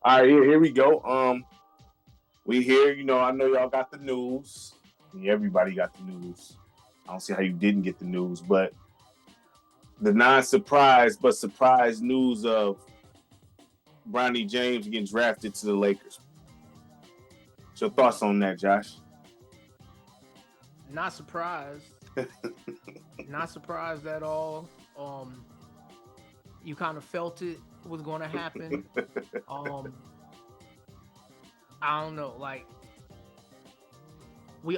All right, here we go. We here. I know y'all got the news. Everybody got the news. I don't see how you didn't get the news, but the non-surprise but surprise news of Bronny James getting drafted to the Lakers. What's your thoughts on that, Josh? Not surprised. Not surprised at all. You kind of felt it was going to happen. I don't know. Like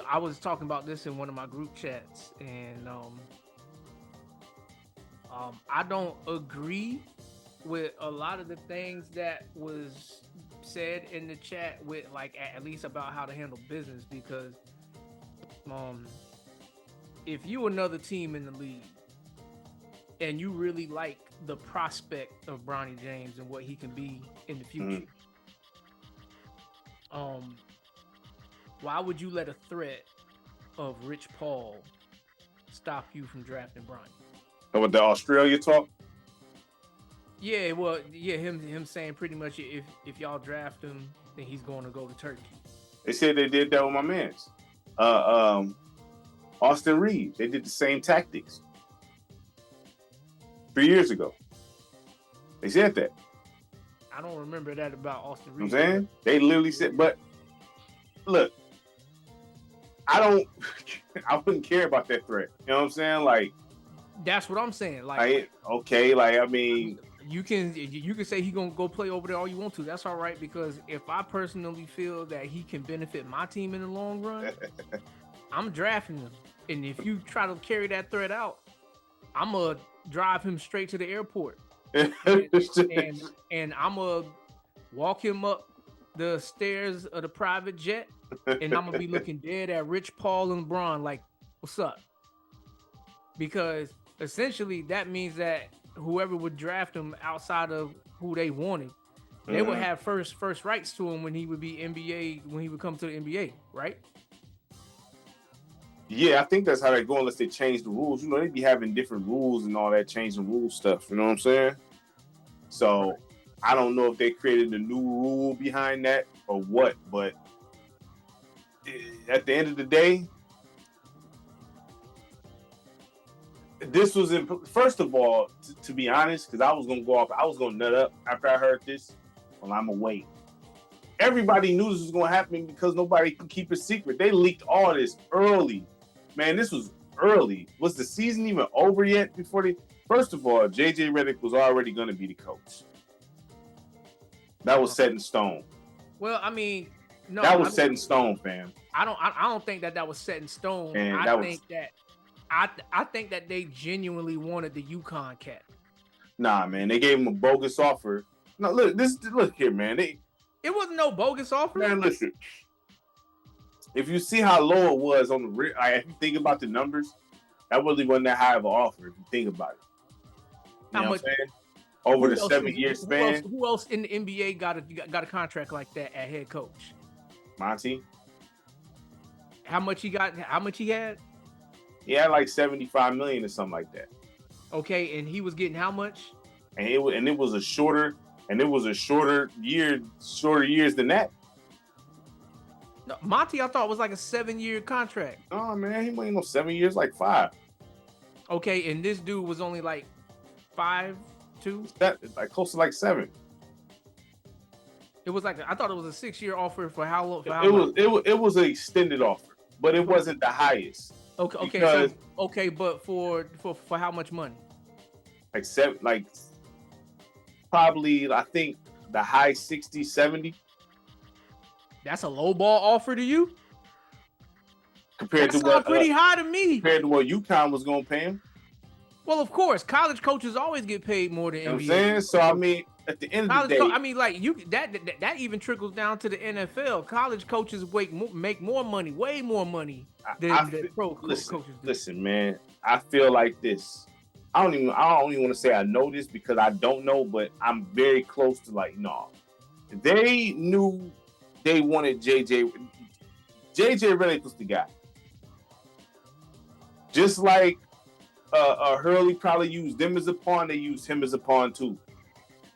I was talking about this in one of my group chats, and I don't agree with a lot of the things that was said in the chat with like at least about how to handle business, because if you another team in the league and you really like the prospect of Bronny James and what he can be in the future, why would you let a threat of Rich Paul stop you from drafting Bronny? And with the Australia talk? Yeah, well, yeah, him saying pretty much if y'all draft him, then he's going to go to Turkey. They said they did that with my mans. Austin Reed. They did the same tactics 3 years ago. They said that. I don't remember that about Austin Reed. You know what I'm saying? They literally said, but look, I wouldn't care about that threat. You know what I'm saying? Like, that's what I'm saying. You can say he gonna go play over there all you want to. That's all right, because if I personally feel that he can benefit my team in the long run, I'm drafting him. And if you try to carry that threat out, I'm gonna drive him straight to the airport, and I'm gonna walk him up the stairs of the private jet, and I'm gonna be looking dead at Rich Paul and LeBron like, "What's up?" Because essentially that means that whoever would draft him outside of who they wanted, they would have first rights to him when he would be NBA, when he would come to the NBA, right? Yeah, I think that's how they go unless they change the rules. They be having different rules and all that, changing rule stuff. You know what I'm saying? So right. I don't know if they created a new rule behind that or what, but at the end of the day, this was first of all, to be honest, because I was gonna nut up after I heard this. Well, I'm gonna wait. Everybody knew this was gonna happen because nobody could keep it secret. They leaked all this early. Man, this was early. Was the season even over yet before they? First of all, JJ Redick was already gonna be the coach. That was set in stone. Well, I mean, no, that was set in stone, fam. I don't think that was set in stone. Man, I think that they genuinely wanted the UConn cat. Nah, man, they gave him a bogus offer. No, look here, man. It wasn't no bogus offer. Man, listen. If you see how low it was on the if you think about the numbers, that really wasn't that high of an offer. If you think about it, you know what I'm saying? Over the 7-year span. Who else in the NBA got a contract like that at head coach? Monty. How much he got? How much he had? He had like $75 million or something like that. Okay, and he was getting how much? And it was a shorter years than that. No, Monty, I thought was like a 7-year contract. Oh man, he ain't no 7 years, like 5. Okay, and this dude was only like 5, 2. That like close to like 7. It was like I thought it was a 6-year offer for how long? It was an extended offer, but it wasn't the highest. Okay, but for how much money? Like probably I think the high 60, 70. That's a low ball offer to you? Compared to what? Pretty high to me. Compared to what UConn was going to pay him. Well, of course, college coaches always get paid more than NBA. You know what I'm saying? So I mean, at the end of the day, that even trickles down to the NFL. College coaches make more money, way more money than pro coaches do. Listen, man, I feel like this. I don't even want to say I know this because I don't know, but I'm very close to they knew they wanted JJ. JJ Redick was the guy. Just like Hurley probably used them as a pawn, they used him as a pawn too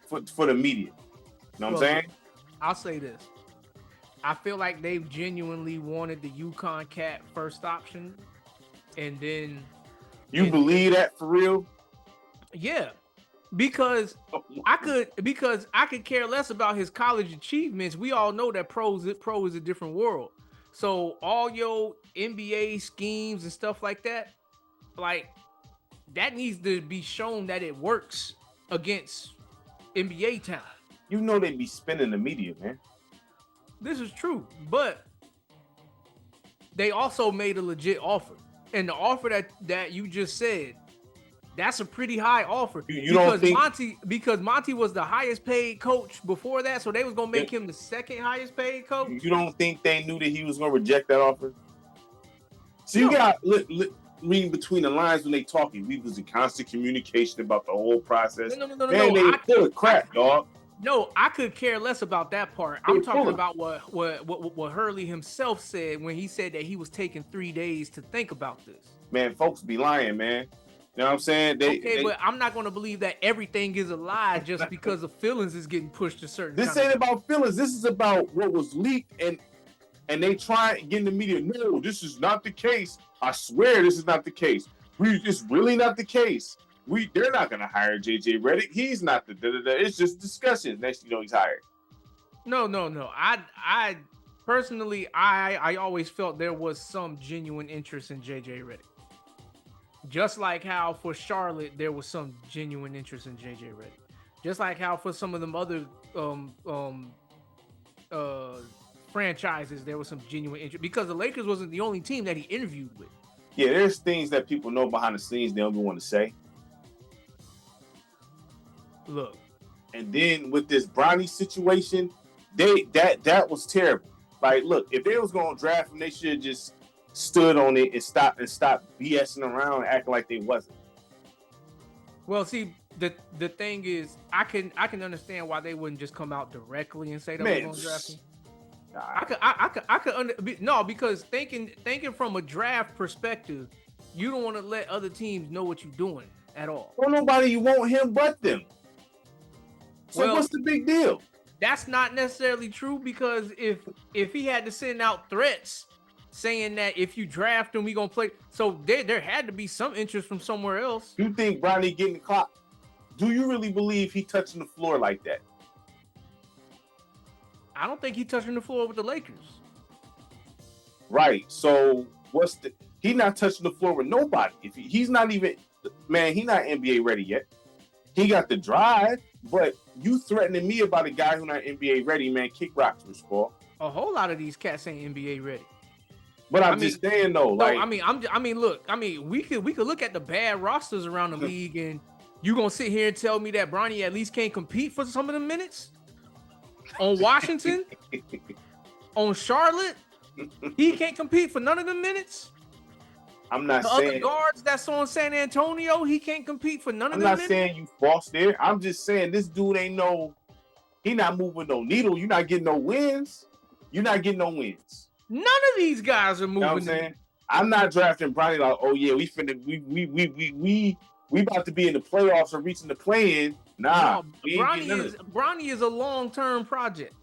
for the media. You know what I'm saying? I'll say this. I feel like they've genuinely wanted the UConn cat first option, and then you believe that for real? Yeah, because I could care less about his college achievements. We all know that pro is a different world. So all your NBA schemes and stuff like that, like that needs to be shown that it works against NBA talent. You know they be spinning the media, man. This is true, but they also made a legit offer. And the offer that you just said, that's a pretty high offer. You don't think because Monty was the highest paid coach before that, so they was gonna make him the second highest paid coach. You don't think they knew that he was gonna reject that offer? So you got reading between the lines when they talking. We was in constant communication about the whole process. No. Man, they full of crap, dog. No, I could care less about that part. I'm talking about what Hurley himself said when he said that he was taking 3 days to think about this. Man, folks be lying, man. You know what I'm saying? But I'm not going to believe that everything is a lie just because of feelings is getting pushed to certain. This ain't about feelings. This is about what was leaked, and they try and get in the media. No, this is not the case. I swear this is not the case. It's really not the case. They're not gonna hire JJ Redick. He's not the It's just discussions. Next, you know, he's hired. No. I personally, I always felt there was some genuine interest in JJ Redick. Just like how for Charlotte there was some genuine interest in JJ Redick. Just like how for some of them other franchises there was some genuine interest, because the Lakers wasn't the only team that he interviewed with. Yeah, there's things that people know behind the scenes they don't even want to say. Look, and then with this Bronny situation, that was terrible. Like, look, if they was gonna draft him, they should have just stood on it and stop BSing around and acting like they wasn't. Well, see, the thing is, I can understand why they wouldn't just come out directly and say that we're gonna draft him. Because thinking from a draft perspective, you don't want to let other teams know what you're doing at all. Well, nobody want him but them. So what's the big deal? That's not necessarily true, because if he had to send out threats saying that if you draft him, we gonna play. So there had to be some interest from somewhere else. You think Bronny getting the clock? Do you really believe he touching the floor like that? I don't think he touching the floor with the Lakers. Right. So he's not touching the floor with nobody. If he's not even, man, he's not NBA ready yet. He got the drive, but you threatening me about a guy who's not NBA ready, man, kick rocks, Rich Paul. A whole lot of these cats ain't NBA ready. But I'm just saying though, like, we could look at the bad rosters around the league, and you gonna sit here and tell me that Bronny at least can't compete for some of the minutes? On Washington, on Charlotte, he can't compete for none of the minutes. I'm not the saying other guards that's on San Antonio, he can't compete for none of the minutes. I'm not saying you false there. I'm just saying this dude he not moving no needle. You're not getting no wins. You're not getting no wins. None of these guys are moving. You know what I'm saying? I'm not drafting Bronny like, oh yeah, we about to be in the playoffs or reaching the play-in. Nah, Bronny is a long-term project.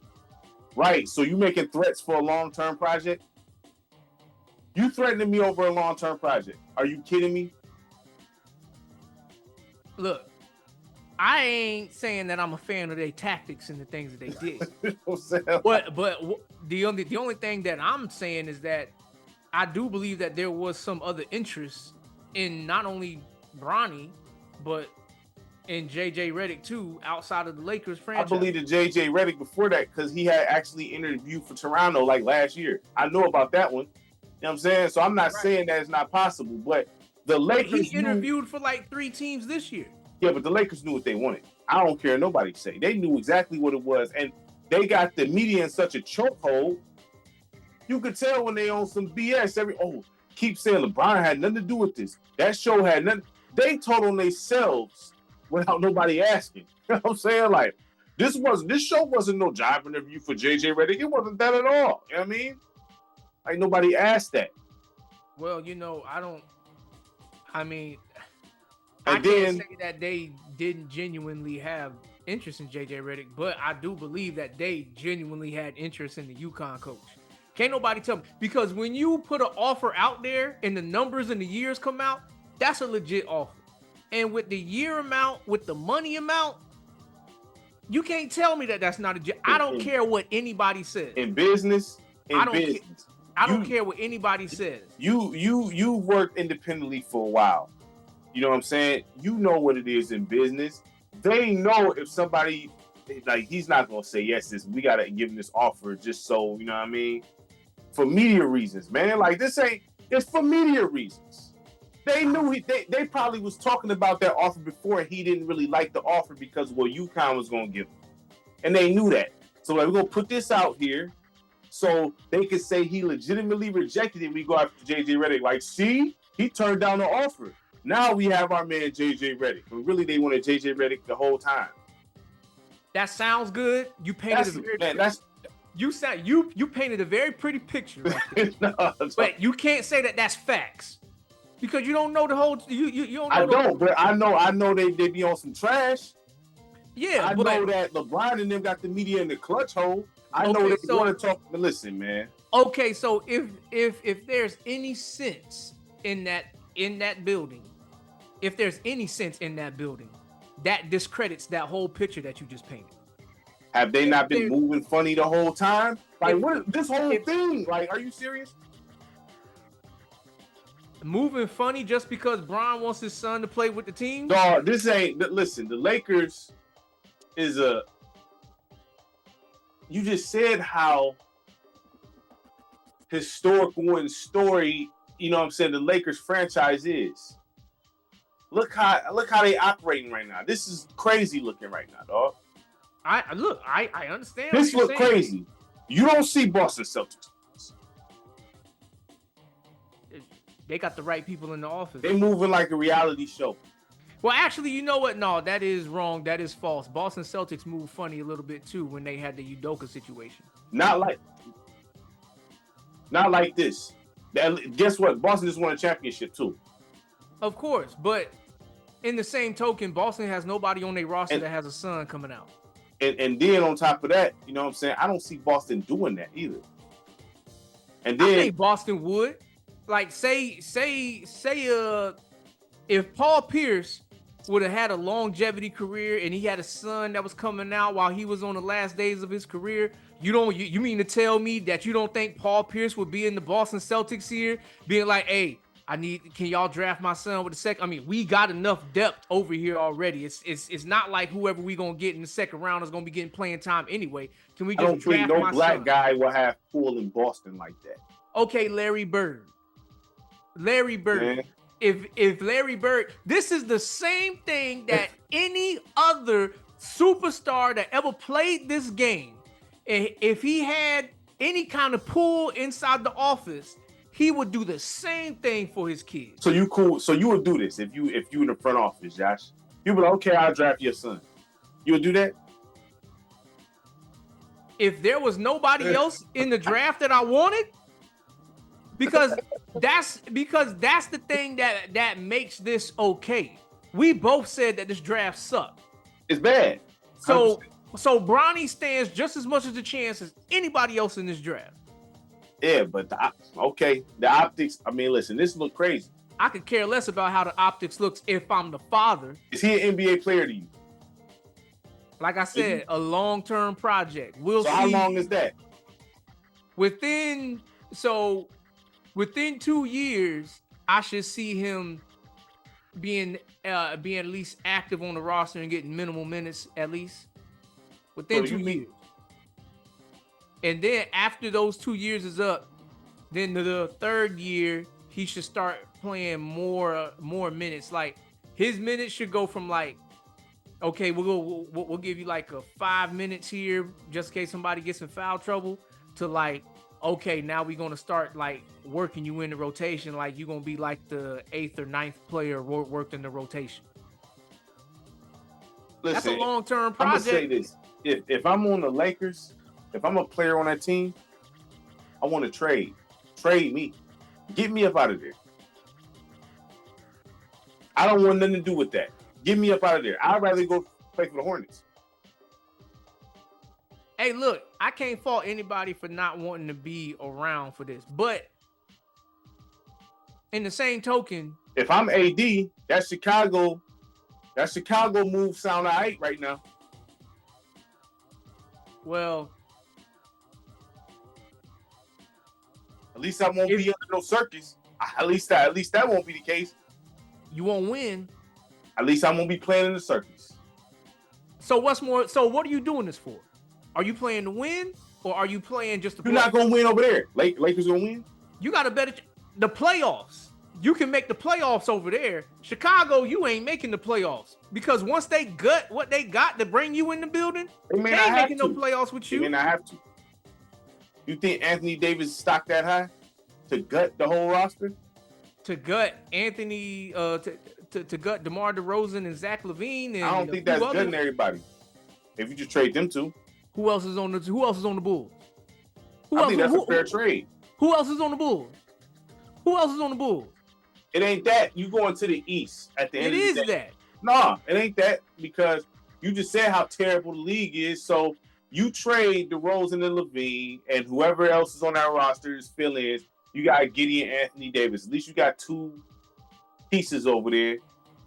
Right. So you making threats for a long-term project? You threatening me over a long-term project? Are you kidding me? Look, I ain't saying that I'm a fan of their tactics and the things that they did. but the only thing that I'm saying is that I do believe that there was some other interest in not only Bronny, but in JJ Redick too, outside of the Lakers franchise. I believe that JJ Redick before that, because he had actually interviewed for Toronto like last year. I know about that one. You know what I'm saying? So I'm not saying that it's not possible, but the Lakers he interviewed for like 3 teams this year. Yeah, but the Lakers knew what they wanted. I don't care nobody say. They knew exactly what it was, and they got the media in such a chokehold. You could tell when they on some BS. Keep saying LeBron had nothing to do with this. That show had nothing. They told on themselves without nobody asking. You know what I'm saying? Like, this show wasn't no job interview for JJ Redick. It wasn't that at all. You know what I mean? Like, nobody asked that. Well, I can't say that they didn't genuinely have interest in JJ Redick, but I do believe that they genuinely had interest in the UConn coach. Can't nobody tell me, because when you put an offer out there and the numbers and the years come out, that's a legit offer. And with the year amount, with the money amount, you can't tell me that that's not a. I don't care what anybody says. In business, I don't care what anybody says. You worked independently for a while. You know what I'm saying? You know what it is in business. They know if somebody, like, he's not gonna say yes. We gotta give him this offer just so, you know what I mean? For media reasons, man. Like, it's for media reasons. They knew they probably was talking about that offer before, and he didn't really like the offer because what UConn was gonna give him, and they knew that. So like, we're gonna put this out here so they could say he legitimately rejected it. We go after JJ Redick. Like, see, he turned down the offer. Now we have our man JJ Redick, but really they wanted JJ Redick the whole time. That sounds good. You painted you painted a very pretty picture, right? No, but you can't say that that's facts because you don't know the whole. You don't know. I don't, but I know they be on some trash. Yeah, I know that LeBron and them got the media in the clutch hole. I know they want to talk. But listen, man. Okay, so if there's any sense in that building. If there's any sense in that building, that discredits that whole picture that you just painted. Have they not been moving funny the whole time? Like, what this whole thing? Like, are you serious? Moving funny just because Bron wants his son to play with the team? No, this ain't. Listen, the Lakers is a. You just said how historical and story, you know what I'm saying, the Lakers franchise is. Look how they operating right now. This is crazy looking right now, dog. I understand. This look crazy. You don't see Boston Celtics. They got the right people in the office. They moving like a reality show. Well, actually, you know what? No, that is wrong. That is false. Boston Celtics moved funny a little bit too when they had the Udoka situation. Not like this. Guess what? Boston just won a championship too. Of course, but in the same token, Boston has nobody on their roster that has a son coming out. And then on top of that, you know what I'm saying? I don't see Boston doing that either. And then I think Boston would. Like, say if Paul Pierce would have had a longevity career and he had a son that was coming out while he was on the last days of his career, you mean to tell me that you don't think Paul Pierce would be in the Boston Celtics here, being like, hey, can y'all draft my son with the second? I mean, we got enough depth over here already. It's not like whoever we gonna get in the second round is gonna be getting playing time anyway. Can we just draft my son? No black guy will have pull in Boston like that. Okay, Larry Bird. Man. If Larry Bird, this is the same thing that any other superstar that ever played this game, if he had any kind of pull inside the office, he would do the same thing for his kids. So you cool? So you would do this if you in the front office, Josh? You'd be like, okay, I'll draft your son. You would do that? If there was nobody else in the draft that I wanted, because that's the thing that makes this okay. We both said that this draft sucked. It's bad. So Bronny stands just as much as a chance as anybody else in this draft. Yeah, but the optics. I mean, listen, this look crazy. I could care less about how the optics looks if I'm the father. Is he an NBA player to you? Like I said, a long-term project. We'll see. How long is that? Within 2 years, I should see him being at least active on the roster and getting minimal minutes at least. Within 2 years. And then after those 2 years is up, then the third year he should start playing more minutes. Like, his minutes should go from like, okay, we'll give you like a 5 minutes here just in case somebody gets in foul trouble, to like, okay, now we're gonna start like working you in the rotation. Like, you're gonna be like the 8th or 9th player worked in the rotation. Listen, that's a long-term project. I'm gonna say this: if I'm on the Lakers, if I'm a player on that team, I want to trade me, get me up out of there. I don't want nothing to do with that. Get me up out of there. I'd rather go play for the Hornets. Hey, look, I can't fault anybody for not wanting to be around for this, but in the same token, if I'm AD, that Chicago move sound all right now. Well, at least I won't be under no circus. At least that won't be the case. You won't win. At least I won't be playing in the circus. So what's more? So what are you doing this for? Are you playing to win, or are you playing just to play? You're not gonna win over there. Lakers gonna win. You got to bet the playoffs. You can make the playoffs over there. Chicago, you ain't making the playoffs because once they gut what they got to bring you in the building, they ain't making no playoffs with you. They may not have to. You think Anthony Davis stock that high to gut the whole roster? To gut Anthony, to gut DeMar DeRozan and Zach LaVine, and I don't think that's gutting everybody. If you just trade them two. Who else is on the Bulls? I think that's a fair trade. Who else is on the Bulls? Who else is on the Bulls? It ain't that. You going to the East at the end of the day. It is that. No, it ain't that because you just said how terrible the league is. So you trade DeRozan and LaVine and whoever else is on that roster is fill-ins. You got Gideon Anthony Davis. At least you got two pieces over there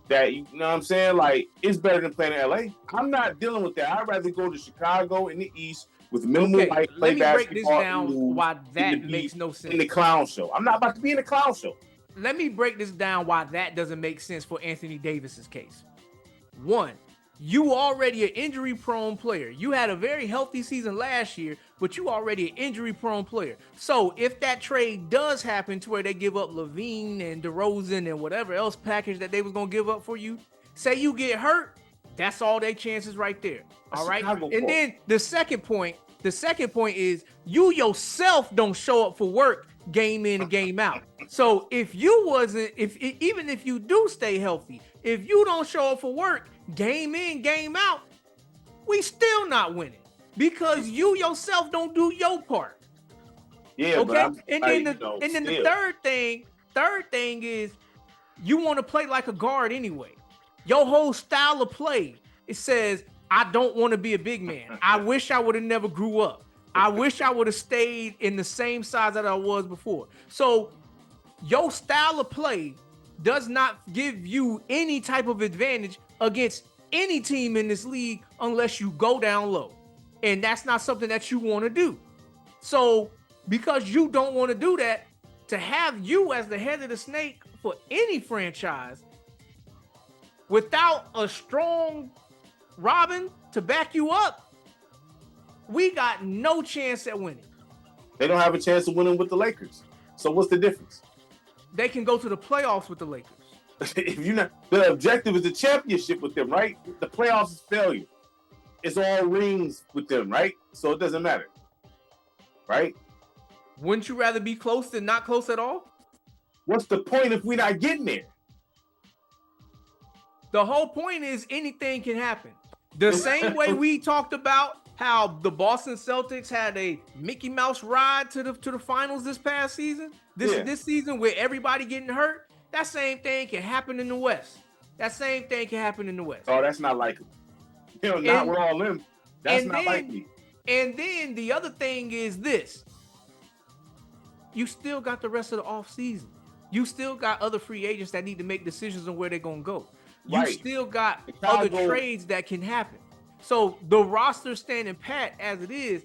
that, you know what I'm saying? Like, it's better than playing in LA. I'm not dealing with that. I'd rather go to Chicago in the East with minimal light, play basketball. Let me break this down why that makes no sense. In the clown show. I'm not about to be in the clown show. Let me break this down why that doesn't make sense for Anthony Davis's case. One, you already an injury-prone player. You had a very healthy season last year, but you already an injury-prone player. So if that trade does happen to where they give up LaVine and DeRozan and whatever else package that they was going to give up for you, say you get hurt, that's all their chances right there. All right? And then the second point is you yourself don't show up for work game in and game out. So if even if you do stay healthy, if you don't show up for work game in, game out, we still not winning because you yourself don't do your part. Yeah, okay. And then the third thing is you want to play like a guard anyway. Your whole style of play, it says, I don't want to be a big man. I wish I would have never grew up. I wish I would have stayed in the same size that I was before. So your style of play does not give you any type of advantage against any team in this league unless you go down low. And that's not something that you want to do. So because you don't want to do that, to have you as the head of the snake for any franchise without a strong Robin to back you up, we got no chance at winning. They don't have a chance of winning with the Lakers. So what's the difference? They can go to the playoffs with the Lakers. If you're not, the objective is the championship with them, right? The playoffs is failure. It's all rings with them, right? So it doesn't matter, right? Wouldn't you rather be close than not close at all? What's the point if we're not getting there? The whole point is anything can happen. The same way we talked about how the Boston Celtics had a Mickey Mouse ride to the finals this past season. This season with everybody getting hurt, that same thing can happen in the West. Oh, that's not likely. Not with all them. That's not likely. And then the other thing is this. You still got the rest of the offseason. You still got other free agents that need to make decisions on where they're going to go. You still got other trades that can happen. So the roster standing pat as it is,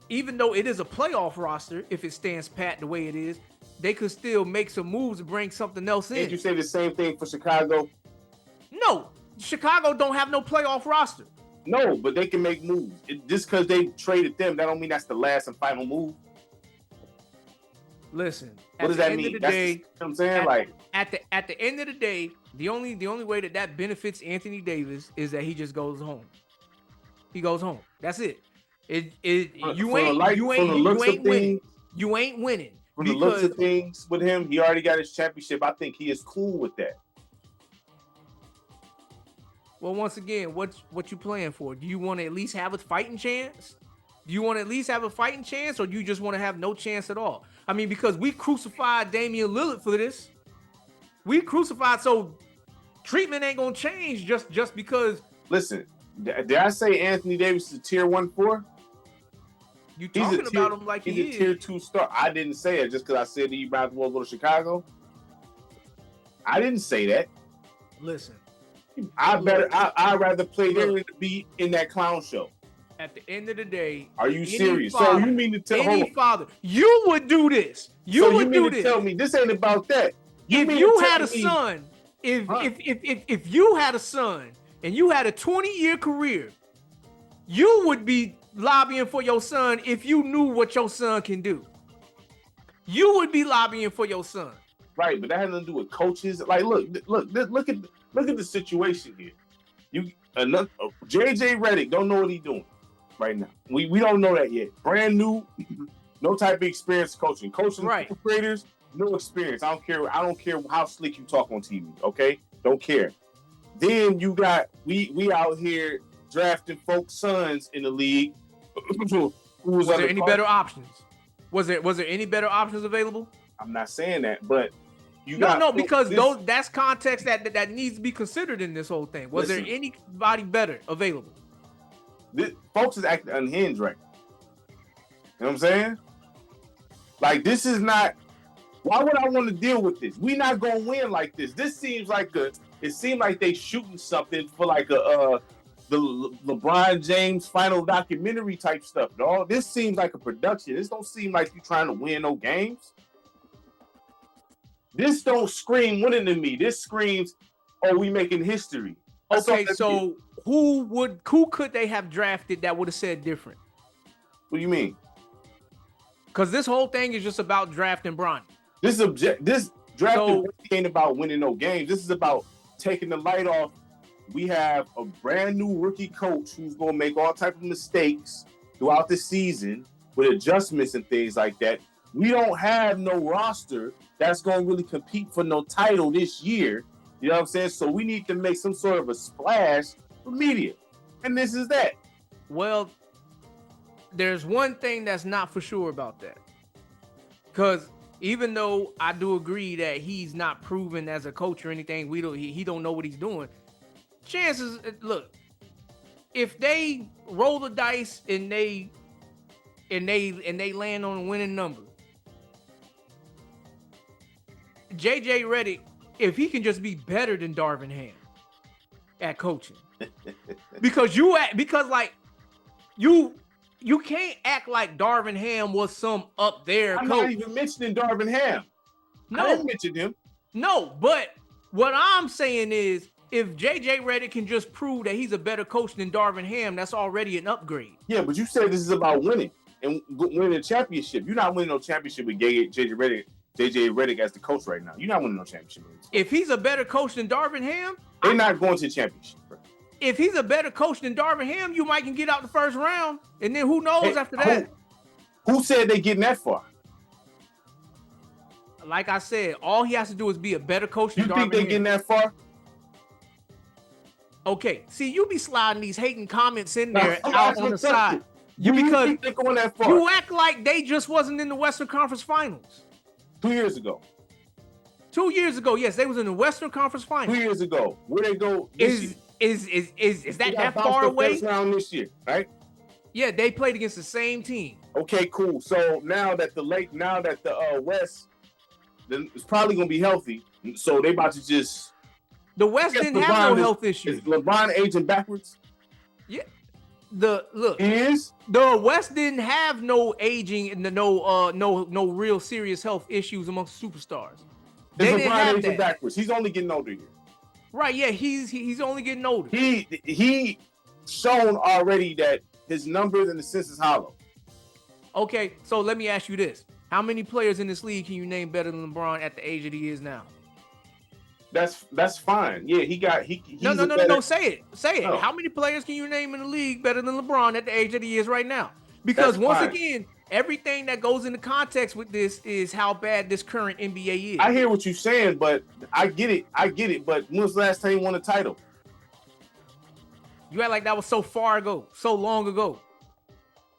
even though it is a playoff roster, if it stands pat the way it is, they could still make some moves to bring something else in. Did you say the same thing for Chicago? No, Chicago don't have no playoff roster. No, but they can make moves. Just because they traded them, that don't mean that's the last and final move. Listen, what does that mean? That's what I'm saying. At the end of the day, the only way that benefits Anthony Davis is that he just goes home. He goes home. That's it. You ain't winning. From the looks of things with him, he already got his championship. I think he is cool with that. Well, once again, what you playing for? Do you want to at least have a fighting chance? Or do you just want to have no chance at all? I mean, because we crucified Damian Lillard for this. So treatment ain't gonna change just because. Listen, did I say Anthony Davis is a tier 1-4? You talking about him like he's a tier 2 star. I didn't say it just because I said he might as well go to Chicago. I didn't say that. Listen, I'd rather play there than to be in that clown show. At the end of the day, are you serious? So you mean to tell you would do this? You would do this? Tell me this ain't about that. If you had a son, if you had a son and you had a 20-year career, you would be lobbying for your son if you knew what your son can do. You would be lobbying for your son. Right, but that has nothing to do with coaches. Like, look at the situation here. JJ Redick don't know what he's doing right now. We don't know that yet. Brand new, no type of experience coaching. Coaching graders, no experience. I don't care how slick you talk on TV. Okay, don't care. Then you got we out here drafting folks' sons in the league. Was there any better options? Was there any better options available? I'm not saying that, but because that's context that needs to be considered in this whole thing. Was there anybody better available? Folks is acting unhinged right now. You know what I'm saying? Like, this is not. Why would I want to deal with this? We not gonna win like this. This seems like it seemed like they shooting something for like the LeBron James final documentary type stuff, dog. This seems like a production. This don't seem like you trying to win no games. This don't scream winning to me. This screams, oh, we making history. Okay, so who could they have drafted that would have said different? What do you mean? Because this whole thing is just about drafting Bronny. This drafting ain't about winning no games. This is about taking the light off. We have a brand new rookie coach who's going to make all type of mistakes throughout the season with adjustments and things like that. We don't have no roster that's going to really compete for no title this year. You know what I'm saying? So we need to make some sort of a splash for media. And this is that. Well, there's one thing that's not for sure about that. Because even though I do agree that he's not proven as a coach or anything, he don't know what he's doing. Chances, look, if they roll the dice and they land on a winning number, JJ Redick, if he can just be better than Darvin Ham at coaching, because you can't act like Darvin Ham was some up there I'm coach. not even mentioning Darvin Ham. No, I didn't mention him. No, but what I'm saying is, if JJ Redick can just prove that he's a better coach than Darvin Ham, that's already an upgrade. Yeah, but you said this is about winning and winning a championship. You're not winning no championship with JJ Redick as the coach right now. You're not winning no championship. If he's a better coach than Darvin Ham, they're not going to the championship. Bro. If he's a better coach than Darvin Ham, you might can get out the first round, and then who knows after that? Who said they getting that far? Like I said, all he has to do is be a better coach than Darvin Ham. You think they're getting that far? Okay, see, you be sliding these hating comments in there out on the side. Because they're going that far? You act like they just wasn't in the Western Conference Finals. 2 years ago. 2 years ago, yes, they was in the Western Conference Finals. 2 years ago, where they go? Is that far away? First round this year, right? Yeah, they played against the same team. Okay, cool. So now that the West, then it's probably gonna be healthy. So they about to just. The West didn't have no health issues. Is LeBron aging backwards? Yeah. The West didn't have no aging and no real serious health issues amongst superstars. They didn't have aging backwards. He's only getting older here. Right, yeah, he's only getting older. He shown already that his numbers in the sense is hollow. Okay, so let me ask you this. How many players in this league can you name better than LeBron at the age that he is now? That's fine. Yeah, No. Say it. No. How many players can you name in the league better than LeBron at the age that he is right now? Because once again, everything that goes into context with this is how bad this current NBA is. I hear what you're saying, but I get it. But when was the last time you won a title? You act like that was so far ago, so long ago.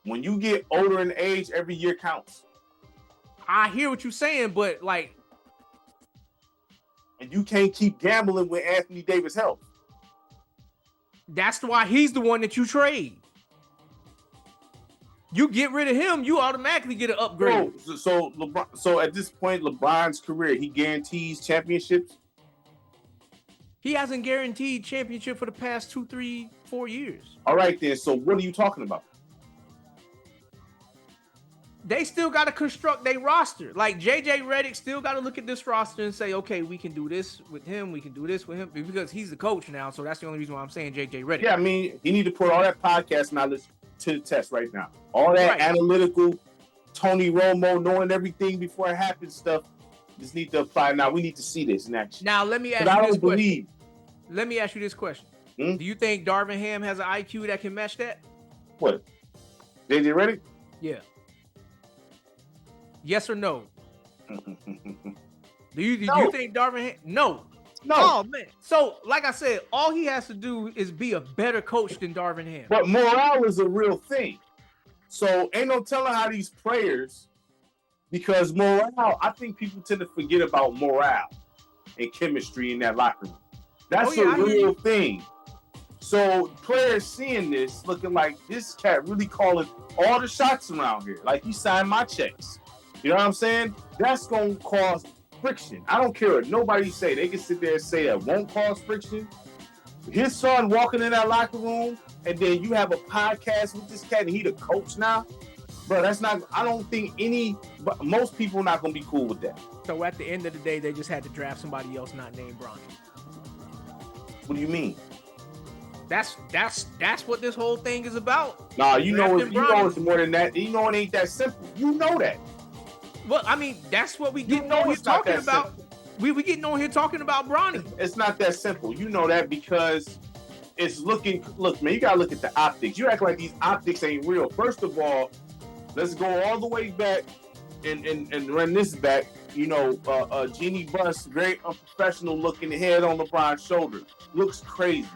When you get older in age, every year counts. I hear what you're saying, but like. And you can't keep gambling with Anthony Davis' health. That's why he's the one that you trade. You get rid of him, you automatically get an upgrade. So LeBron. So at this point, LeBron's career, he guarantees championships. He hasn't guaranteed championship for the past 2, 3, 4 years. All right, then. So what are you talking about? They still got to construct their roster. Like JJ Redick still got to look at this roster and say, okay, we can do this with him. We can do this with him because he's the coach now. So that's the only reason why I'm saying JJ Redick. Yeah, I mean, he need to put all that podcast knowledge to the test right now. All that analytical, Tony Romo knowing everything before it happens stuff. Just need to apply. Now we need to see this in action. Now let me ask you this question. Let me ask you this question. Do you think Darvin Ham has an IQ that can match that? What? JJ Redick? Yeah. Yes or no? Do you think Darvin Ham? No. Oh man. So like I said, all he has to do is be a better coach than Darvin Ham. But morale is a real thing. So ain't no telling how these players, because morale, I think people tend to forget about morale and chemistry in that locker room. That's a real thing. So players seeing this, looking like this cat really calling all the shots around here. Like he signed my checks. You know what I'm saying? That's going to cause friction. I don't care what nobody say. They can sit there and say that won't cause friction. His son walking in that locker room, and then you have a podcast with this cat, and he the coach now. Bro, that's not. I don't think most people are not going to be cool with that. So at the end of the day, they just had to draft somebody else not named Bronny. What do you mean? That's what this whole thing is about. Nah, you know it's more than that. You know it ain't that simple. You know that. Well, I mean, that's what we getting on here talking about. We getting on here talking about Bronny. It's not that simple. You know that because it's look, man, you gotta look at the optics. You act like these optics ain't real. First of all, let's go all the way back and run this back. You know, Jeannie Buss, very unprofessional looking head on LeBron's shoulder. Looks crazy.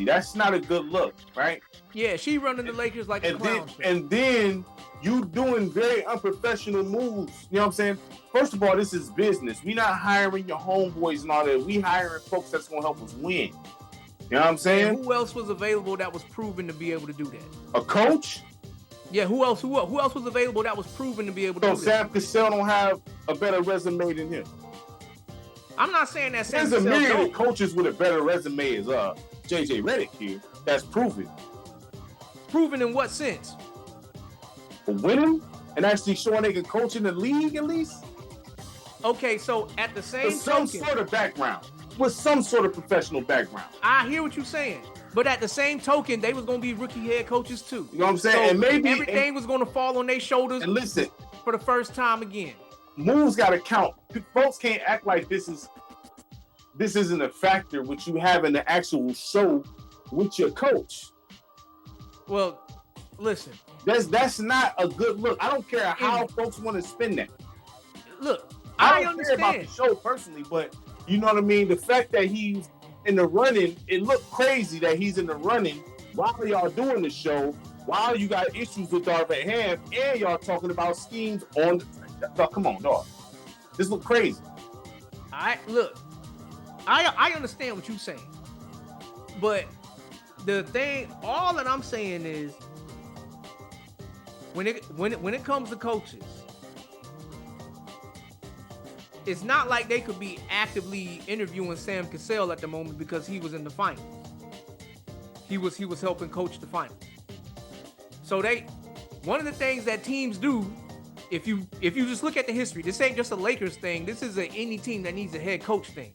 That's not a good look, right? Yeah, she running the Lakers like a clown. And then you doing very unprofessional moves. You know what I'm saying? First of all, this is business. We not hiring your homeboys and all that. We hiring folks that's going to help us win. You know what I'm saying? And who else was available that was proven to be able to do that? A coach? Yeah, who else was available that was proven to be able to do that? So Sam Cassell don't have a better resume than him. I'm not saying that Sam Cassell. There's a myriad don't. of coaches with a better resume as JJ Redick here. That's proven. Proven in what sense? For winning and actually showing they can coach in the league at least. Okay, so at the same some sort of background, with some sort of professional background. I hear what you're saying, but at the same token, they was gonna be rookie head coaches too. You know what I'm saying? So and maybe everything was gonna fall on their shoulders. And listen, for the first time again, moves gotta count. Folks can't act like this isn't a factor with you having the actual show with your coach. Well, listen. That's not a good look. I don't care how folks want to spin that. Look, I don't care about the show personally, but you know what I mean? The fact that he's in the running, it looked crazy that he's in the running while y'all doing the show, while you got issues with Darvin Ham, and y'all talking about schemes on the come on, dog. This look crazy. I understand what you're saying. But all that I'm saying is when it comes to coaches, it's not like they could be actively interviewing Sam Cassell at the moment because he was in the finals. He was helping coach the finals. So one of the things that teams do, if you just look at the history, this ain't just a Lakers thing. This is any team that needs a head coach thing.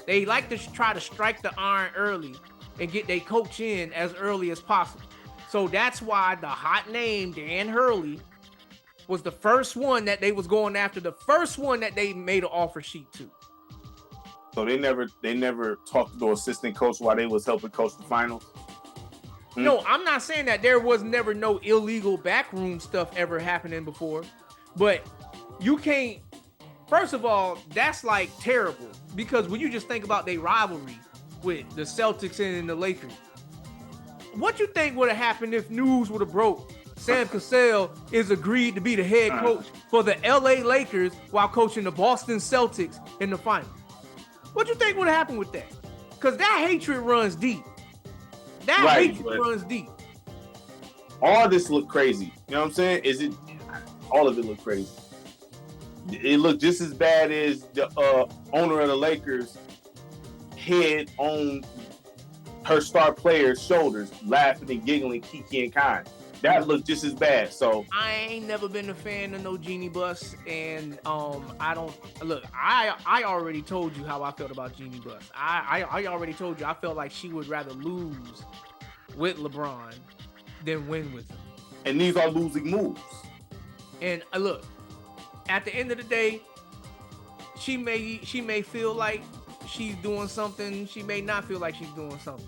They like to try to strike the iron early and get their coach in as early as possible. So that's why the hot name Dan Hurley was the first one that they was going after, the first one that they made an offer sheet to. So they never talked to the assistant coach while they was helping coach the finals? No, I'm not saying that there was never no illegal backroom stuff ever happening before, but you can't. First of all, that's like terrible because when you just think about their rivalry with the Celtics and the Lakers, what you think would have happened if news would have broke? Sam Cassell is agreed to be the head coach for the LA Lakers while coaching the Boston Celtics in the finals. What you think would have happened with that? Because that hatred runs deep. Runs deep. all this look crazy. You know what I'm saying? All of it look crazy? It looked just as bad as the owner of the Lakers head on her star player's shoulders, laughing and giggling, Kiki and Kind. That looked just as bad. So I ain't never been a fan of no Genie Bus, and I don't look. I already told you how I felt about Genie Bus. I already told you I felt like she would rather lose with LeBron than win with him. And these are losing moves. And look, at the end of the day, she may feel like she's doing something. She may not feel like she's doing something.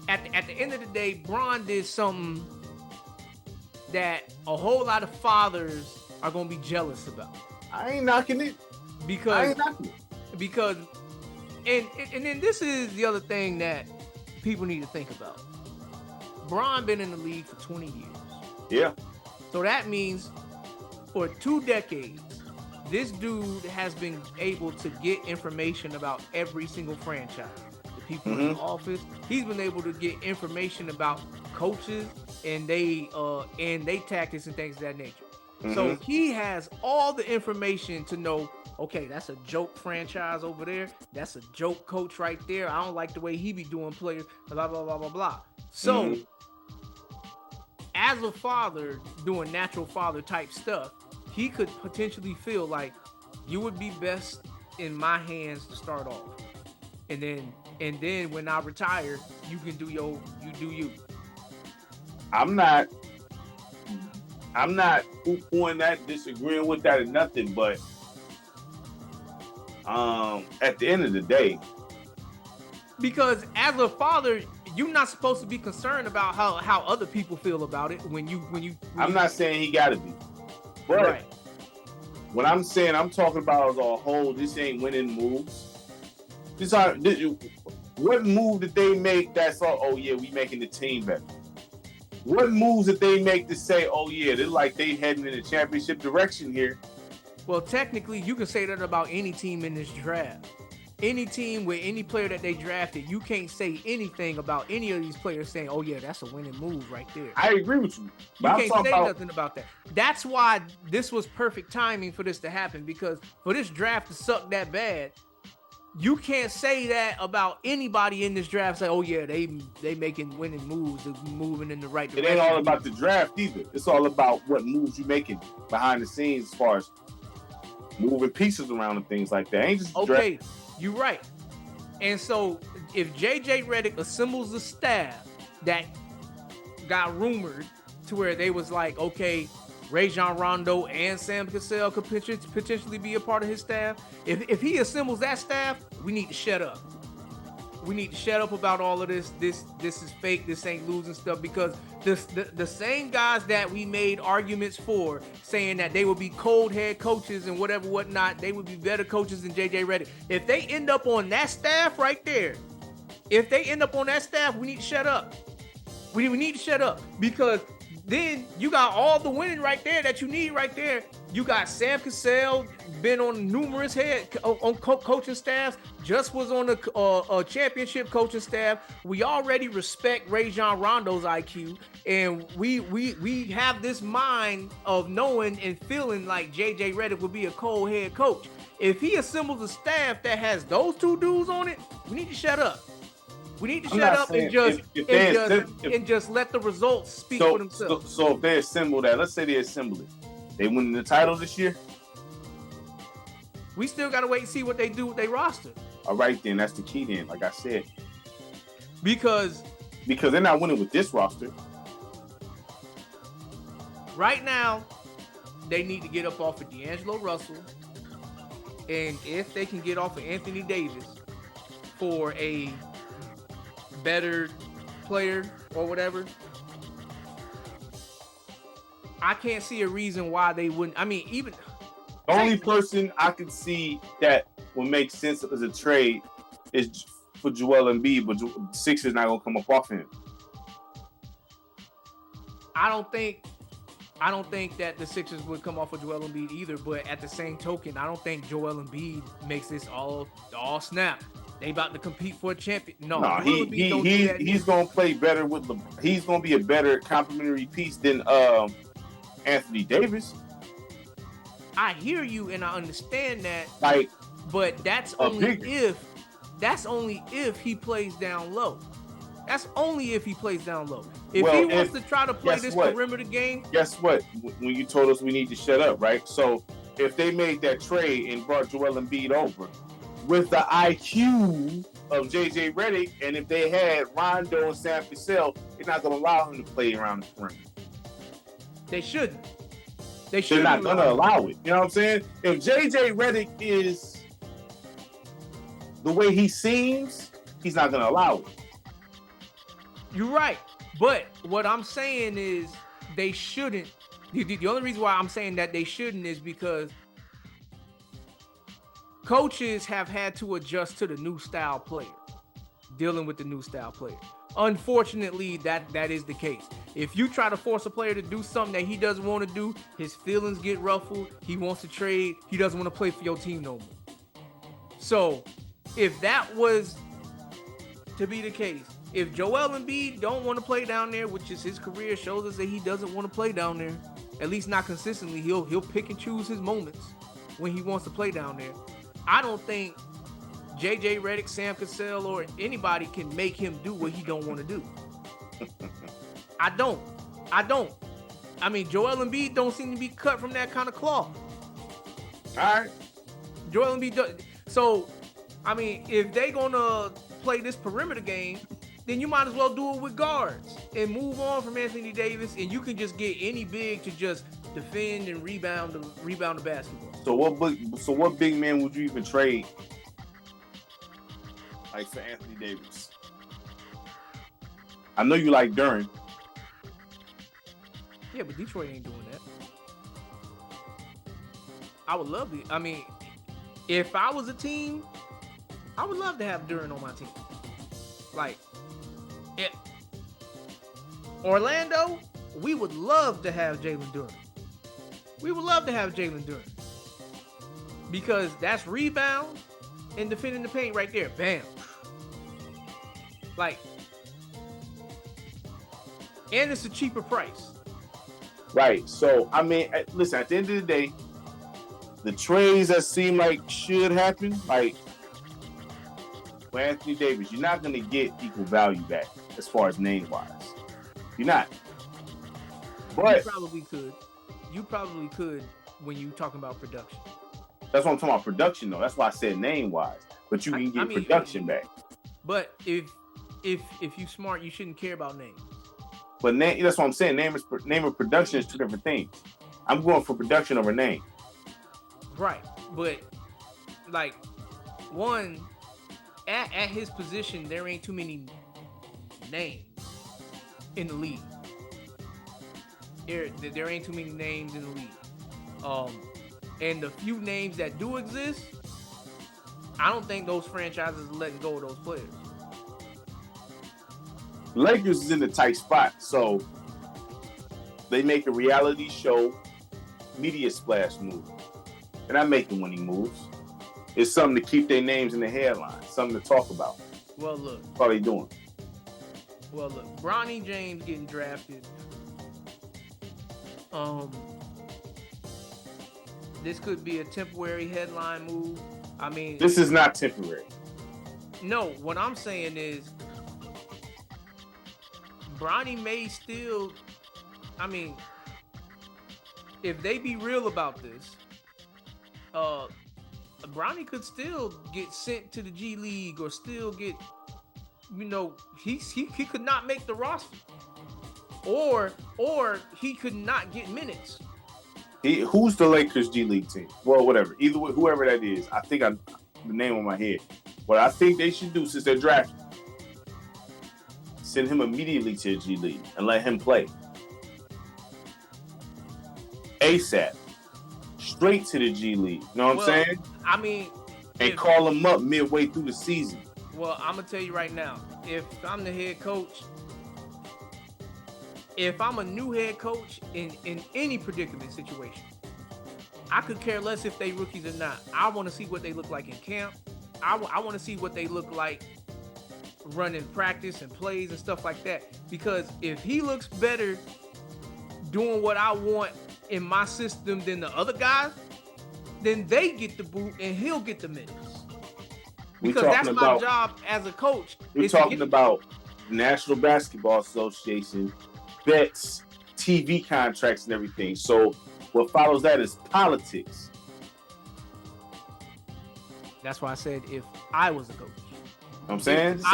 At the end of the day, Bron did something that a whole lot of fathers are gonna be jealous about. I ain't knocking it. Because and then this is the other thing that people need to think about. Bron been in the league for 20 years. Yeah. So that means for 2 decades, this dude has been able to get information about every single franchise. The people in the office, he's been able to get information about coaches and they tactics and things of that nature. So he has all the information to know, okay, that's a joke franchise over there. That's a joke coach right there. I don't like the way he be doing players, blah, blah, blah, blah, blah. So as a father doing natural father type stuff, he could potentially feel like you would be best in my hands to start off. And then when I retire, you can do you. I'm not poo-pooing that, disagreeing with that or nothing, but at the end of the day, because as a father, you're not supposed to be concerned about how other people feel about it when you I'm not saying he gotta be, but right. What I'm saying, I'm talking about as a whole, this ain't winning moves. What move did they make that's all, oh yeah, we making the team better? What moves did they make to say, oh yeah, they're like they heading in the championship direction here? Well, technically, you can say that about any team in this draft. Any team with any player that they drafted, you can't say anything about any of these players saying, oh yeah, that's a winning move right there. I agree with you. You can't say nothing about that. That's why this was perfect timing for this to happen, because for this draft to suck that bad, you can't say that about anybody in this draft. Say, oh yeah, they making winning moves, they're moving in the right direction. It ain't all about the draft either. It's all about what moves you making behind the scenes as far as moving pieces around and things like that. Ain't just okay. Draft. You're right. And so if JJ Redick assembles a staff that got rumored to where they was like, okay, Rajon Rondo and Sam Cassell could potentially be a part of his staff. If he assembles that staff, we need to shut up. We need to shut up about all of this. This is fake. This ain't losing stuff, because the same guys that we made arguments for, saying that they would be cold head coaches and whatnot, they would be better coaches than JJ Redick. If they end up on that staff right there, we need to shut up. We need to shut up, because then you got all the winning right there that you need right there. You got Sam Cassell, been on numerous coaching staffs, just was on a championship coaching staff. We already respect Rajon Rondo's IQ, and we have this mind of knowing and feeling like JJ Redick would be a cold head coach. If he assembles a staff that has those two dudes on it, we need to shut up. We need to shut up and just let the results speak for themselves. So if they assemble that, let's say they assemble it, they win the title this year? We still got to wait and see what they do with their roster. All right, then. That's the key then, like I said. Because they're not winning with this roster. Right now, they need to get up off of D'Angelo Russell. And if they can get off of Anthony Davis for a better player or whatever, I can't see a reason why they wouldn't. I mean, even the only person I could see that would make sense as a trade is for Joel Embiid, but the Sixers not gonna come up off him. I don't think that the Sixers would come off of Joel Embiid either. But at the same token, I don't think Joel Embiid makes this all snap. They about to compete for a champion. No, he's gonna play better with he's gonna be a better complementary piece than Anthony Davis. I hear you and I understand that. Like, but that's only if he plays down low. That's only if he plays down low. If he wants to try to play this perimeter game. Guess what? When you told us we need to shut up, right? So if they made that trade and brought Joel Embiid over with the IQ of JJ Redick, and if they had Rondo and Sam Cassell, they're not going to allow him to play around the perimeter. They shouldn't. They're not going to allow it. You know what I'm saying? If JJ Redick is the way he seems, he's not going to allow it. You're right. But what I'm saying is they shouldn't. The only reason why I'm saying that they shouldn't is because coaches have had to adjust to the new style player, dealing with the new style player. Unfortunately, that is the case. If you try to force a player to do something that he doesn't want to do, his feelings get ruffled. He wants to trade. He doesn't want to play for your team no more. So if that was to be the case, if Joel Embiid don't want to play down there, which is his career shows us that he doesn't want to play down there, at least not consistently, he'll pick and choose his moments when he wants to play down there. I don't think JJ Redick, Sam Cassell, or anybody can make him do what he don't want to do. I don't. I mean, Joel Embiid don't seem to be cut from that kind of cloth. All right. Joel Embiid does. So, I mean, if they gonna play this perimeter game, then you might as well do it with guards and move on from Anthony Davis, and you can just get any big to just defend and rebound the basketball. So what big man would you even trade, like, for Anthony Davis? I know you like Duren. Yeah, but Detroit ain't doing that. I would love to. I mean, if I was a team, I would love to have Duren on my team. Like, Orlando, we would love to have Jalen Duren. We would love to have Jalen Duren. Because that's rebound and defending the paint right there. Bam. Like, and it's a cheaper price. Right. So, I mean, listen, at the end of the day, the trades that seem like should happen, like, for Anthony Davis, you're not going to get equal value back as far as name-wise. You're not. But you probably could when you're talking about production. That's what I'm talking about, production, though. That's why I said name-wise. But you can get production back. But if you're smart, you shouldn't care about names. But that's what I'm saying. Name and production is two different things. I'm going for production over name. Right. But, like, one, at his position, there ain't too many names in the league. There ain't too many names in the league. And the few names that do exist, I don't think those franchises are letting go of those players. Lakers is in a tight spot, so they make a reality show media splash move. They're not making winning moves. It's something to keep their names in the headlines, something to talk about. Well, look. That's all they doing. Well, look. Bronny James getting drafted. This could be a temporary headline move. I mean, this is not temporary. No, what I'm saying is Bronny may still, I mean, if they be real about this, Bronny could still get sent to the G League or still get, he could not make the roster, or he could not get minutes. Who's the Lakers G League team? Well, whatever. Either way, whoever that is, I think the name on my head. What I think they should do since they're drafted, send him immediately to the G League and let him play. ASAP. Straight to the G League. You know what I'm saying? I mean... And call him up midway through the season. Well, I'm going to tell you right now, if I'm the head coach, if I'm a new head coach in any predicament situation, I could care less if they rookies or not. I want to see what they look like in camp. I want to see what they look like running practice and plays and stuff like that. Because if he looks better doing what I want in my system than the other guys, then they get the boot and he'll get the minutes. Because that's my job as a coach. We're talking about National Basketball Association, bets, TV contracts, and everything. So what follows that is politics. That's why I said if I was a coach. I'm saying? If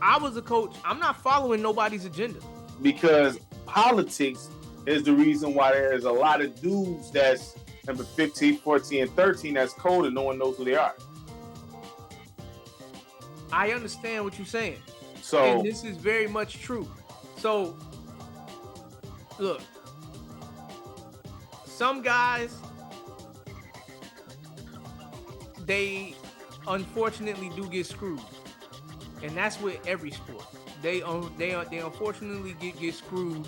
I was a coach, I'm not following nobody's agenda. Because politics is the reason why there's a lot of dudes that's number 15, 14, and 13 that's cold and no one knows who they are. I understand what you're saying. So, and this is very much true. So, look, some guys, they unfortunately do get screwed. And that's with every sport. They unfortunately get screwed.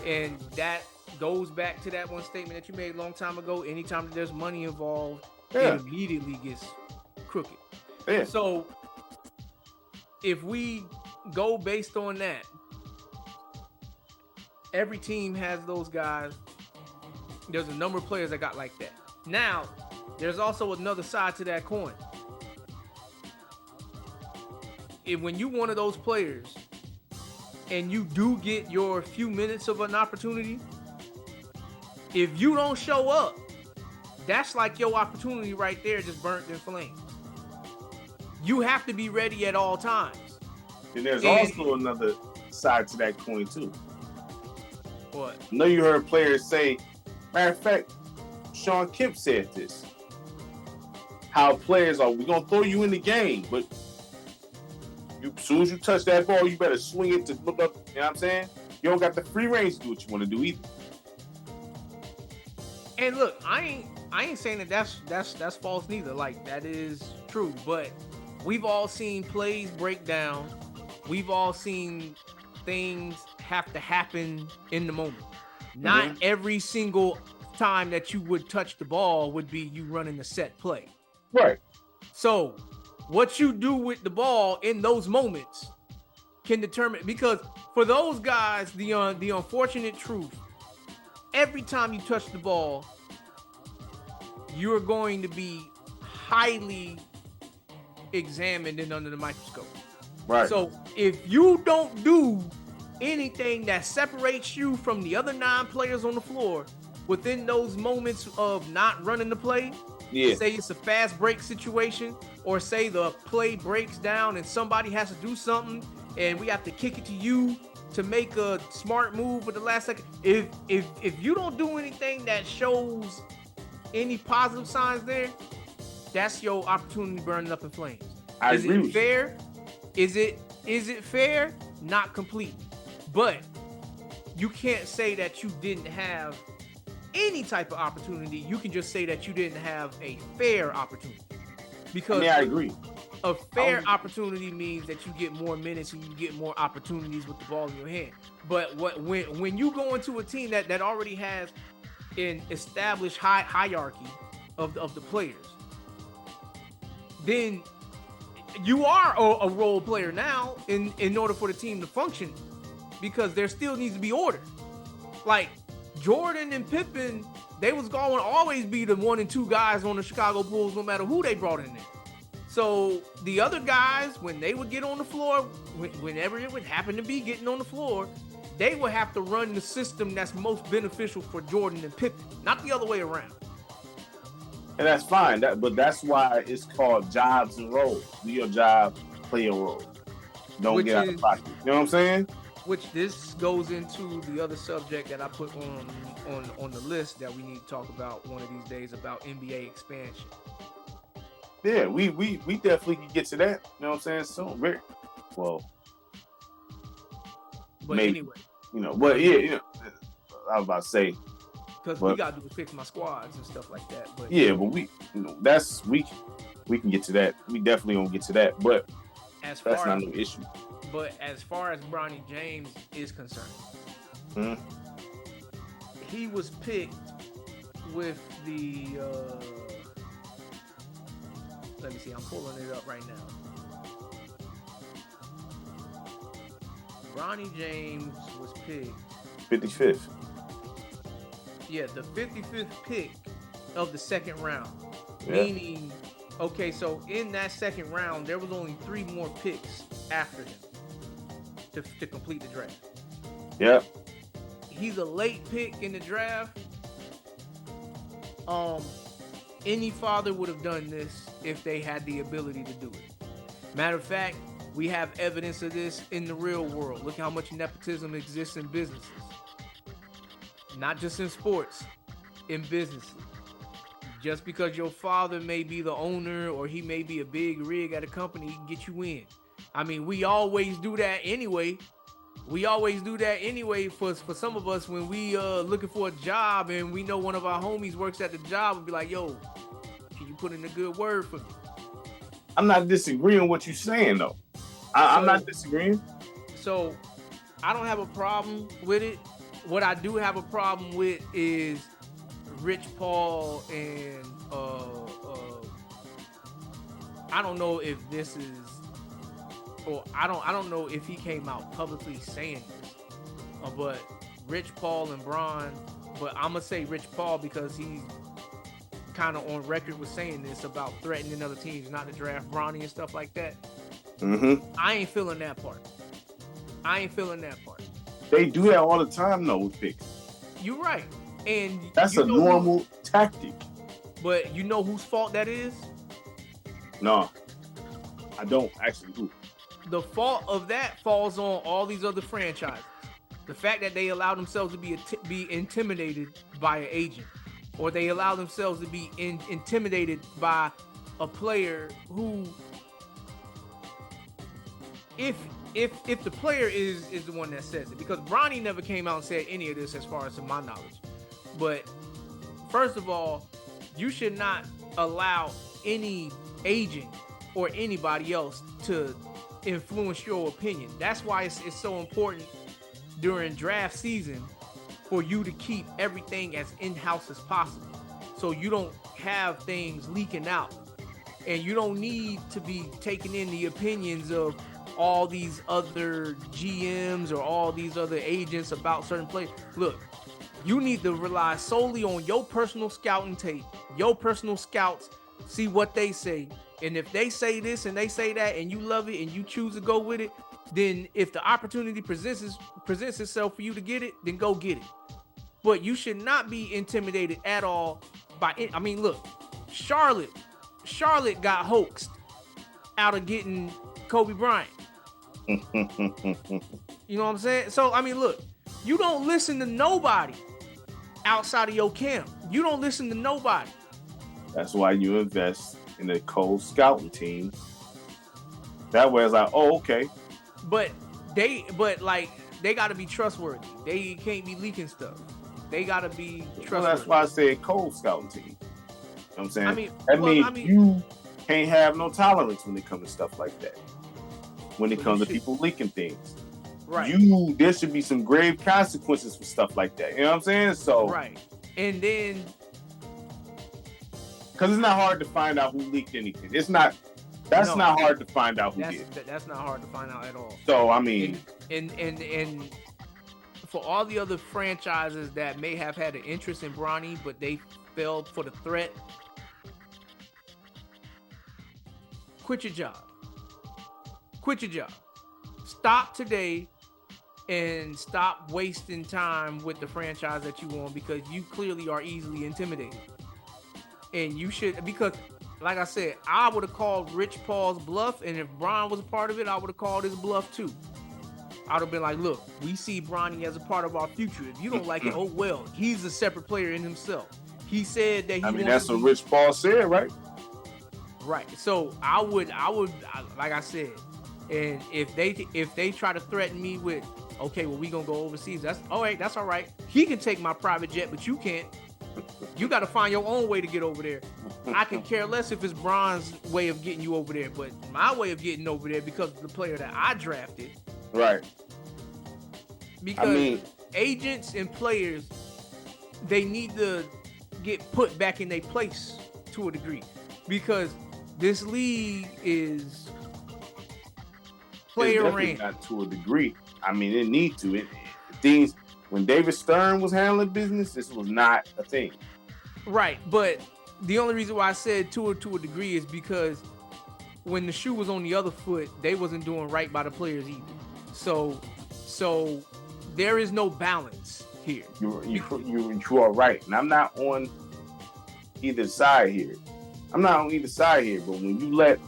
And that goes back to that one statement that you made a long time ago. Anytime that there's money involved, it immediately gets crooked. Yeah. So if we go based on that, every team has those guys. There's a number of players that got like that. Now, there's also another side to that coin. When you one of those players and you do get your few minutes of an opportunity, if you don't show up, that's like your opportunity right there just burnt in flames. You have to be ready at all times. And there's also another side to that coin too. What? I know you heard players say, matter of fact, Sean Kemp said this. How players are, we're going to throw you in the game, but as soon as you touch that ball, you better swing it to look up. You know what I'm saying? You don't got the free range to do what you want to do either. And look, I ain't saying that that's false neither. Like, that is true. But we've all seen plays break down. We've all seen things have to happen in the moment. Not every single time that you would touch the ball would be you running a set play. Right. So what you do with the ball in those moments can determine, because for those guys, the unfortunate truth, every time you touch the ball, you're going to be highly examined and under the microscope. Right. So if you don't do anything that separates you from the other 9 players on the floor within those moments of not running the play, say it's a fast break situation, or say the play breaks down and somebody has to do something and we have to kick it to you to make a smart move at the last second. If you don't do anything that shows any positive signs there, that's your opportunity burning up in flames. Is it fair? Is it fair? Not completely. But you can't say that you didn't have any type of opportunity. You can just say that you didn't have a fair opportunity. Because I agree. A fair opportunity means that you get more minutes and you get more opportunities with the ball in your hand. But when you go into a team that already has an established hierarchy of the players, then you are a role player now in order for the team to function, because there still needs to be order. Like Jordan and Pippen, they was going to always be the 1 and 2 guys on the Chicago Bulls, no matter who they brought in there. So the other guys, when they would get on the floor, whenever it would happen to be getting on the floor, they would have to run the system that's most beneficial for Jordan and Pippen, not the other way around. And that's fine. But that's why it's called jobs and roles. Do your job, play your role. Don't get out of pocket. You know what I'm saying? Which this goes into the other subject that I put on the list that we need to talk about one of these days, about NBA expansion. Yeah, we definitely can get to that. You know what I'm saying? Soon. Very well. But maybe, anyway. But yeah, I was about to say. Because we got to do is fix my squads and stuff like that. But but we can get to that. We definitely gonna get to that. But that's not no issue. But as far as Bronny James is concerned, he was picked with the Let me see. I'm pulling it up right now. Bronny James was picked 55th. Yeah, the 55th pick of the second round. Yeah. Meaning, okay, so in that second round, there was only 3 more picks after him to complete the draft. Yeah. He's a late pick in the draft. Any father would have done this if they had the ability to do it. Matter of fact, we have evidence of this in the real world. Look how much nepotism exists in businesses. Not just in sports, in businesses. Just because your father may be the owner or he may be a big rig at a company, he can get you in. I mean, we always do that anyway. For some of us when we looking for a job and we know one of our homies works at the job, we'll be like, yo, can you put in a good word for me? I'm not disagreeing with what you're saying, though. I'm not disagreeing. So I don't have a problem with it. What I do have a problem with is Rich Paul and I don't know if this is, or I don't know if he came out publicly saying this, but Rich Paul and Bron, but I'm gonna say Rich Paul because he's kind of on record with saying this about threatening other teams not to draft Bronny and stuff like that. Mm-hmm. I ain't feeling that part. They do that all the time, though, with picks. You're right. And that's a normal tactic. But you know whose fault that is? No, I don't actually. Who? The fault of that falls on all these other franchises. The fact that they allow themselves to be intimidated by an agent, or they allow themselves to be intimidated by a player who, if the player is the one that says it, because Bronny never came out and said any of this as far as to my knowledge. But first of all, you should not allow any agent or anybody else to influence your opinion. That's why it's so important during draft season for you to keep everything as in-house as possible, so you don't have things leaking out, and you don't need to be taking in the opinions of all these other GMs or all these other agents about certain players. Look, you need to rely solely on your personal scouting tape, your personal scouts, see what they say. And if they say this and they say that and you love it and you choose to go with it, then if the opportunity presents itself for you to get it, then go get it. But you should not be intimidated at all by it. I mean, look, Charlotte got hoaxed out of getting Kobe Bryant. You know what I'm saying? So, I mean, look, you don't listen to nobody outside of your camp. You don't listen to nobody. That's why you invest in a cold scouting team. That way it's like, oh, okay. But they got to be trustworthy. They can't be leaking stuff. They got to be trustworthy. Well, that's why I said cold scouting team. You know what I'm saying? I mean, you can't have no tolerance when it comes to stuff like that. When it comes to people leaking things. Right. There should be some grave consequences for stuff like that. You know what I'm saying? So. Right. And then. Because it's not hard to find out who leaked anything. That's not hard to find out who did. That's not hard to find out at all. So, I mean. And for all the other franchises that may have had an interest in Bronny, but they fell for the threat, quit your job. Stop today and stop wasting time with the franchise that you want, because you clearly are easily intimidated. And you should, because like I said, I would have called Rich Paul's bluff, and if Bron was a part of it, I would have called his bluff too. I would have been like, look, we see Bronny as a part of our future. If you don't like it, oh well, he's a separate player in himself. He said that he that's what Rich Paul said, right? Right. So I would, like I said, and if they try to threaten me with, okay, well, we gonna go overseas, that's all right. That's all right. He can take my private jet, but you can't. You got to find your own way to get over there. I could care less if it's Bron's way of getting you over there, but my way of getting over there, because of the player that I drafted. Right. Because agents and players, they need to get put back in their place to a degree. Because this league is It's player definitely ran. not to a degree. I mean, it need to. Things when David Stern was handling business, this was not a thing. Right, but the only reason why I said to a degree is because when the shoe was on the other foot, they wasn't doing right by the players either. So there is no balance here. You are right, and I'm not on either side here. But when you let,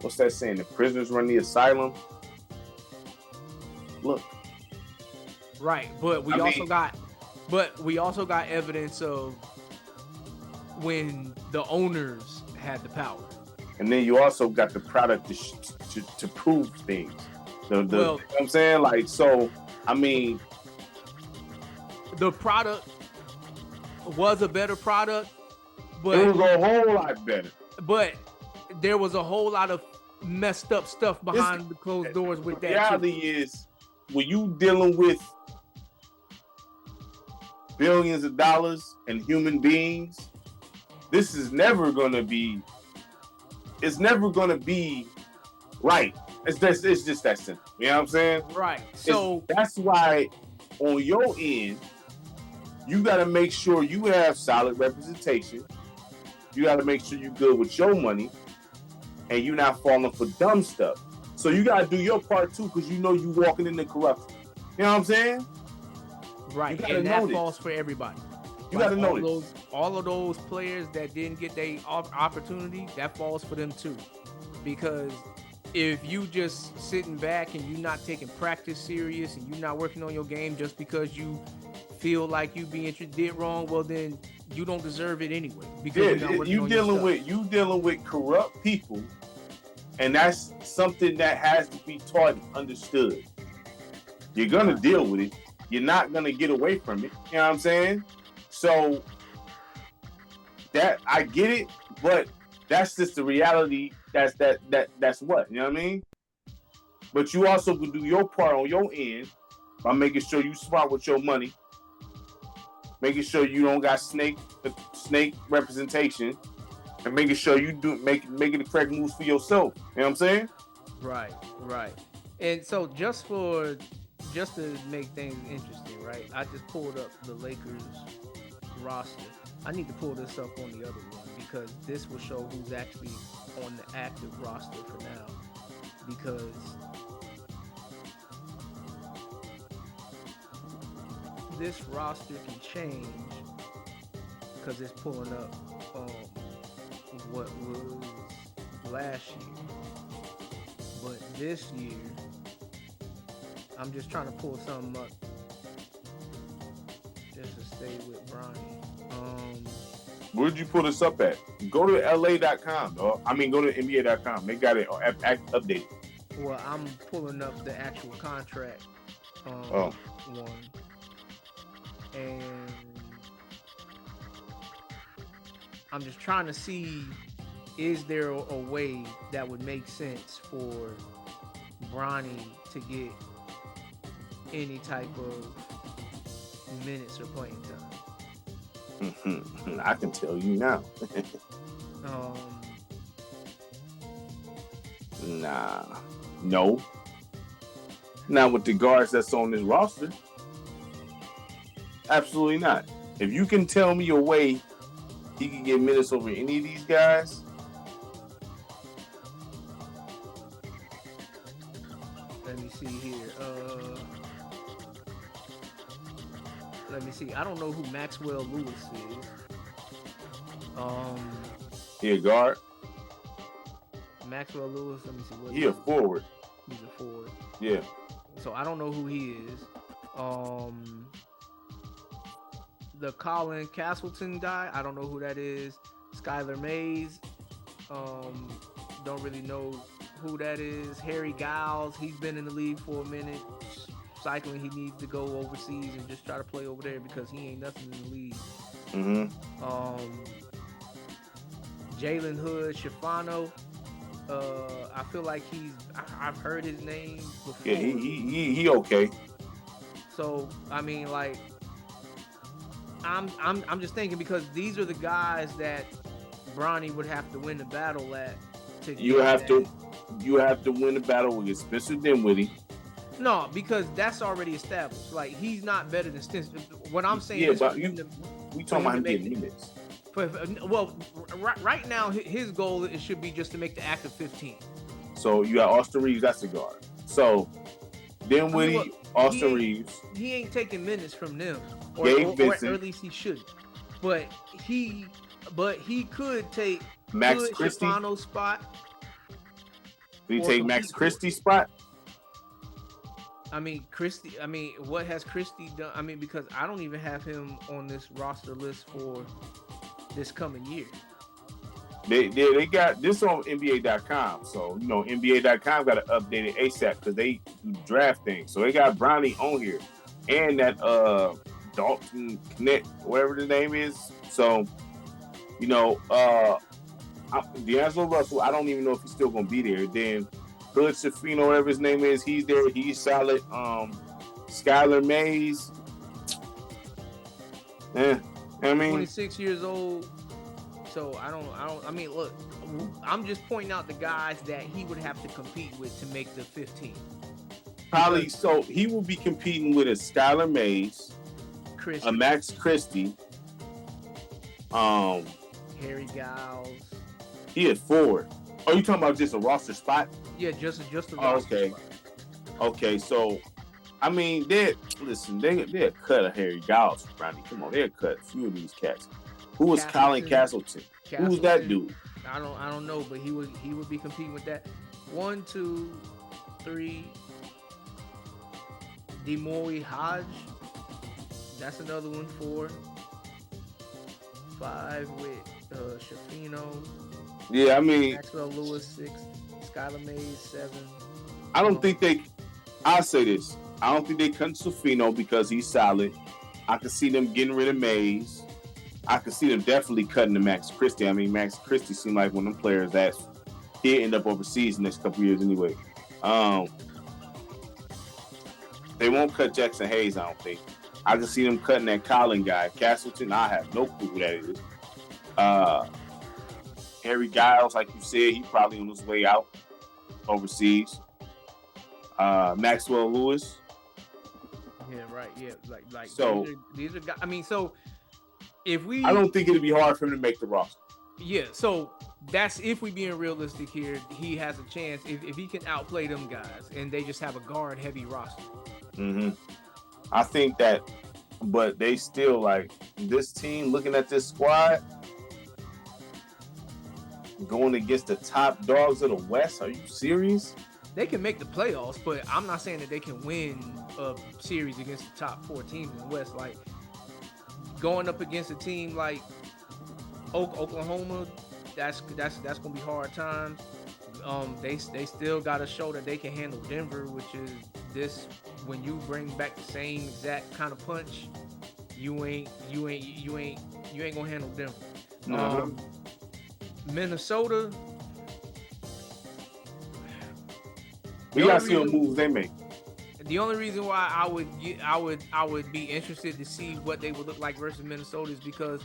what's that saying, the prisoners run the asylum, look. Right, but we also got evidence of when the owners had the power. And then you also got the product to prove things. You know what I'm saying? Like, so, I mean, the product was a better product, but it was a whole lot better. But there was a whole lot of messed up stuff behind the closed doors with that. The reality is, when you dealing with billions of dollars and human beings, this is never gonna be. It's never gonna be right. It's just that simple. You know what I'm saying? Right. So that's why on your end, you got to make sure you have solid representation. You got to make sure you're good with your money, and you're not falling for dumb stuff. So you got to do your part too, because you know you walking into corruption. You know what I'm saying? Right, and that falls for everybody. You got to know this. All of those players that didn't get their opportunity, that falls for them too. Because if you just sitting back and you're not taking practice serious and you're not working on your game just because you feel like you did wrong, well then you don't deserve it anyway. Because you dealing with corrupt people, and that's something that has to be taught and understood. You're gonna deal with it. You're not gonna get away from it. You know what I'm saying? So that I get it, but that's just the reality. That's what, you know what I mean? But you also can do your part on your end by making sure you smart with your money, making sure you don't got snake representation, and making sure you making the correct moves for yourself. You know what I'm saying? Right. And so just to make things interesting, right? I just pulled up the Lakers roster. I need to pull this up on the other one because this will show who's actually on the active roster for now. Because this roster can change because it's pulling up what was last year. But this year, I'm just trying to pull something up just to stay with Bronny. Where did you pull this up at? Go to LA.com, dog. I mean, go to NBA.com. They got it updated. Well, I'm pulling up the actual contract one. And I'm just trying to see, is there a way that would make sense for Bronny to get any type of minutes or playing time? I can tell you now. No. Not with the guards that's on this roster. Absolutely not. If you can tell me a way he can get minutes over any of these guys, let me see here. Let me see. I don't know who Maxwell Lewis is. He a guard? Maxwell Lewis, let me see. He a forward. He's a forward. Yeah. So I don't know who he is. The Colin Castleton guy, I don't know who that is. Skylar Mays, don't really know who that is. Harry Giles, he's been in the league for a minute. Cycling, he needs to go overseas and just try to play over there because he ain't nothing in the league. Jalen Hood Shafano, I feel like I've heard his name before. Yeah, he okay. So I mean, like, I'm just thinking because these are the guys that Bronny would have to win the battle at You have to win the battle against Spencer Dinwiddie. No, because that's already established. Like, he's not better than Spencer. What I'm saying is, but we talking about him getting minutes. Well, right now his goal should be just to make the active 15. So you got Austin Reeves, that's the guard. So Dinwiddie, Austin Reeves. He ain't taking minutes from them, or at least he shouldn't. But he could take Max Christie spot. Did he take Max Christie's spot? I mean, what has Christie done? I mean, because I don't even have him on this roster list for this coming year. They got this on NBA.com. So, NBA.com got to update it ASAP because they do draft things. So they got Bronny on here and that Dalton Knet, whatever the name is. So, D'Angelo Russell, I don't even know if he's still going to be there. Then Hood Shafino, whatever his name is, he's there. He's solid. Skylar Mays. 26 years old. So I mean, look, I'm just pointing out the guys that he would have to compete with to make the 15. Probably, so he will be competing with a Skylar Mays, a Max Christie, Harry Giles. He had 4. Oh, you talking about just a roster spot? Yeah, just a roster spot. Okay, so I mean, they cut a Harry Giles, Ronnie. Come on, they cut a few of these cats. Who was Colin Castleton? Who was that dude? I don't know, but he would be competing with that. 1, 2, 3. Demori Hodge. That's another one. 4. 5 with Shafino. Yeah, I mean Maxwell Lewis 6. Skylar Mays 7. I don't think they. I'll say this. I don't think they cut Shafino because he's solid. I can see them getting rid of Mays. I could see them definitely cutting the Max Christie. I mean, Max Christie seemed like one of them players that he'll end up overseas in the next couple years anyway. They won't cut Jackson Hayes, I don't think. I can see them cutting that Colin guy. Castleton, I have no clue who that is. Harry Giles, like you said, he's probably on his way out overseas. Maxwell Lewis. Yeah, right. Yeah, like so these are guys. I mean, so I don't think it'd be hard for him to make the roster. Yeah, so that's if we being realistic here. He has a chance if he can outplay them guys, and they just have a guard heavy roster. Mm-hmm. I think that, but they still like this team. Looking at this squad, going against the top dogs of the West. Are you serious? They can make the playoffs, but I'm not saying that they can win a series against the top 4 teams in the West. Like, going up against a team like Oklahoma, that's gonna be hard times. They still got to show that they can handle Denver, which is this. When you bring back the same exact kind of punch, you ain't gonna handle Denver. Mm-hmm. Minnesota. We gotta see what moves they make. The only reason why I would be interested to see what they would look like versus Minnesota is because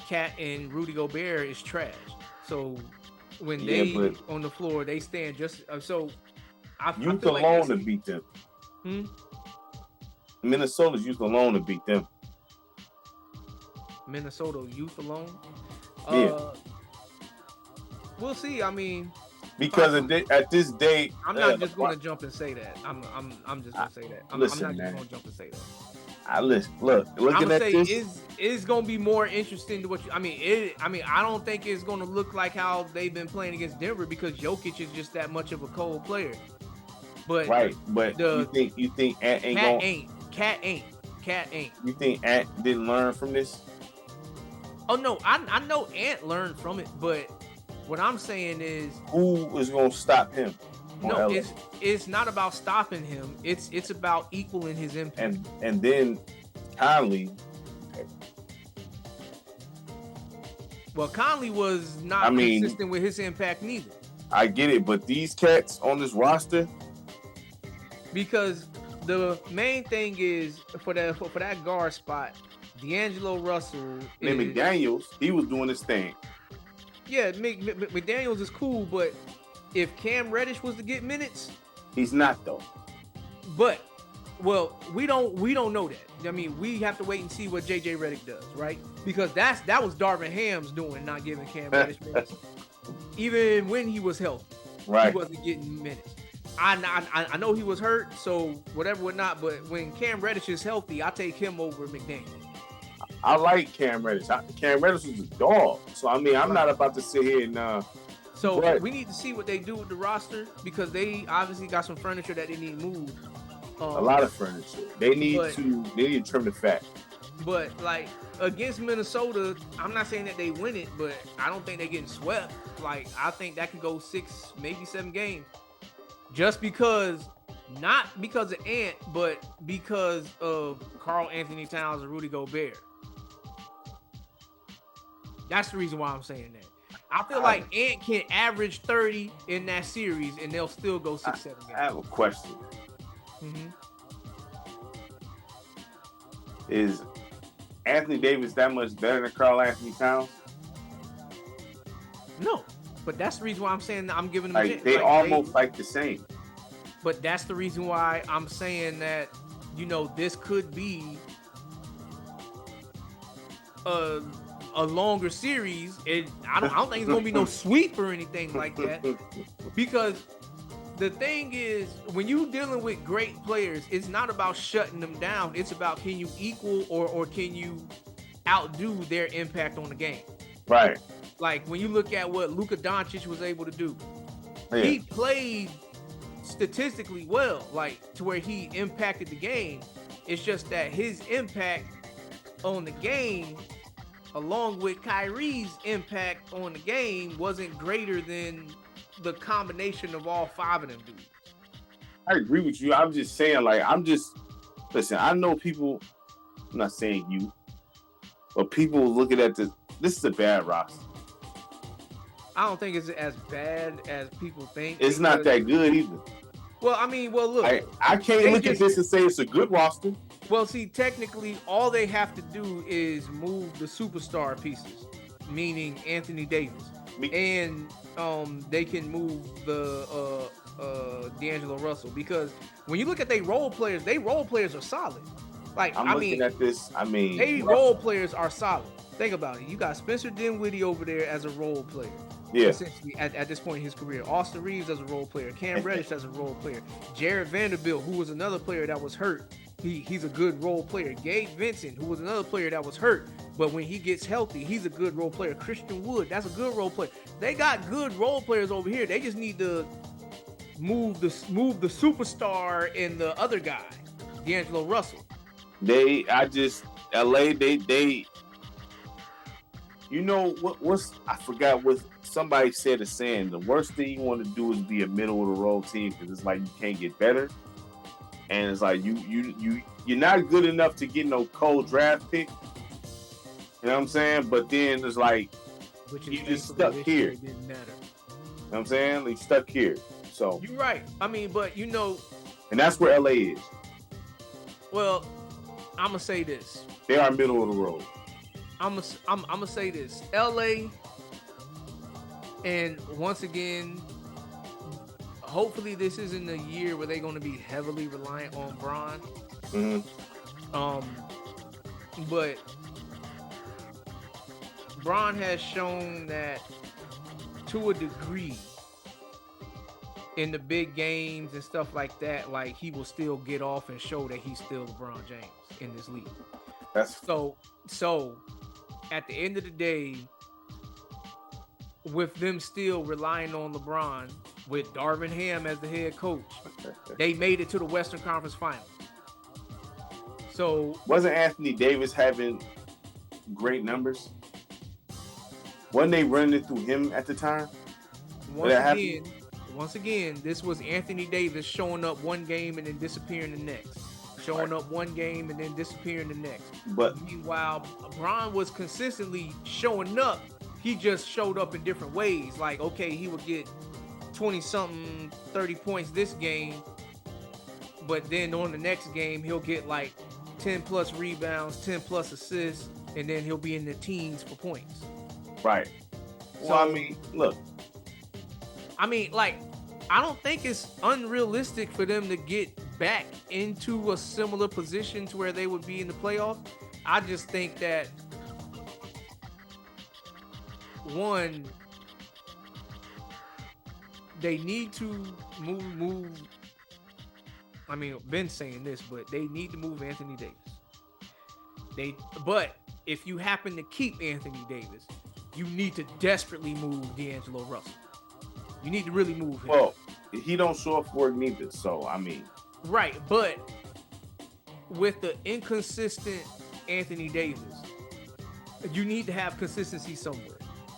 Cat and Rudy Gobert is trash. So when they on the floor, they stand just so. Youth alone to beat them. Minnesota's youth alone to beat them. Minnesota youth alone. Yeah. We'll see. I mean. Because at this date, I'm not just going to jump and say that. I'm just going to say that. I'm not just going to jump and say that. Looking at this, it's going to be more interesting to what you. I mean, I don't think it's going to look like how they've been playing against Denver because Jokic is just that much of a cold player. But right, but you think Ant ain't going? Cat ain't. You think Ant didn't learn from this? Oh no, I know Ant learned from it, but. What I'm saying is, who is going to stop him? No, it's not about stopping him. It's about equaling his impact. And then Conley. Well, Conley was not consistent with his impact neither. I get it, but these cats on this roster. Because the main thing is for that guard spot, D'Angelo Russell. McDaniels, he was doing his thing. Yeah, McDaniels is cool, but if Cam Reddish was to get minutes, he's not though. But well, we don't know that. I mean, we have to wait and see what JJ Redick does, right? Because that was Darvin Ham's doing, not giving Cam Reddish minutes, even when he was healthy. Right, he wasn't getting minutes. I know he was hurt, so whatnot. But when Cam Reddish is healthy, I take him over McDaniel. I like Cam Reddish. Cam Reddish was a dog, so I mean, I'm not about to sit here and. So we need to see what they do with the roster because they obviously got some furniture that they need moved. A lot of furniture. They need to trim the fat. But like against Minnesota, I'm not saying that they win it, but I don't think they're getting swept. Like I think that could go 6, maybe 7 games. Just because, not because of Ant, but because of Karl Anthony Towns and Rudy Gobert. That's the reason why I'm saying that. I feel like Ant can average 30 in that series, and they'll still go 6, 7 games. I have a question. Mm-hmm. Is Anthony Davis that much better than Karl Anthony Towns? No, but that's the reason why I'm saying that I'm giving them. Like they almost like the same. But that's the reason why I'm saying that this could be a longer series. I don't think it's gonna be no sweep or anything like that. Because the thing is, when you're dealing with great players, it's not about shutting them down. It's about can you equal or can you outdo their impact on the game. Right. Like when you look at what Luka Doncic was able to do, yeah. He played statistically well, like to where he impacted the game. It's just that his impact on the game, along with Kyrie's impact on the game, wasn't greater than the combination of all 5 of them dudes. I agree with you. I'm just saying, listen, I know people, I'm not saying you, but people looking at this is a bad roster. I don't think it's as bad as people think. It's not that good either. Well, look. I can't look at this and say it's a good roster. Well, see, technically, all they have to do is move the superstar pieces, meaning Anthony Davis. And they can move the D'Angelo Russell. Because when you look at their role players are solid. Like, I'm looking at this, they role players are solid. Think about it. You got Spencer Dinwiddie over there as a role player. Yeah. Essentially, at this point in his career. Austin Reeves as a role player. Cam Reddish as a role player. Jared Vanderbilt, who was another player that was hurt. He's a good role player. Gabe Vincent, who was another player that was hurt. But when he gets healthy, he's a good role player. Christian Wood, that's a good role player. They got good role players over here. They just need to move the superstar and the other guy, D'Angelo Russell. LA, you know what's I forgot what somebody said is saying the worst thing you want to do is be a middle of the road team because it's like you can't get better, and it's like you're not good enough to get no cold draft pick. You know what I'm saying? But then it's like you just stuck here. It didn't matter. You know what I'm saying? Like stuck here. So you're right. But and that's where LA is. Well, I'm gonna say this. They are middle of the road. I'm gonna say this. LA, and once again, hopefully this isn't a year where they're gonna be heavily reliant on Bron. Mm-hmm. But Bron has shown that to a degree in the big games and stuff like that, like he will still get off and show that he's still LeBron James in this league. So at the end of the day, with them still relying on LeBron, with Darvin Ham as the head coach, they made it to the Western Conference Finals. So wasn't Anthony Davis having great numbers? Wasn't they running through him at the time? Once again, this was Anthony Davis showing up one game and then disappearing the next. Showing up one game and then disappearing the next. But meanwhile, Bron was consistently showing up. He just showed up in different ways. Like, okay, he would get 20-something, 30 points this game. But then on the next game, he'll get like 10-plus rebounds, 10-plus assists, and then he'll be in the teens for points. Right. Well, look. I mean, like, I don't think it's unrealistic for them to get back into a similar position to where they would be in the playoffs. I just think that one, they need to move. I mean, Ben's saying this, but they need to move Anthony Davis. But if you happen to keep Anthony Davis, you need to desperately move D'Angelo Russell. You need to really move him. Well, he don't show up for it neither, so I mean. Right, but with the inconsistent Anthony Davis, you need to have consistency somewhere.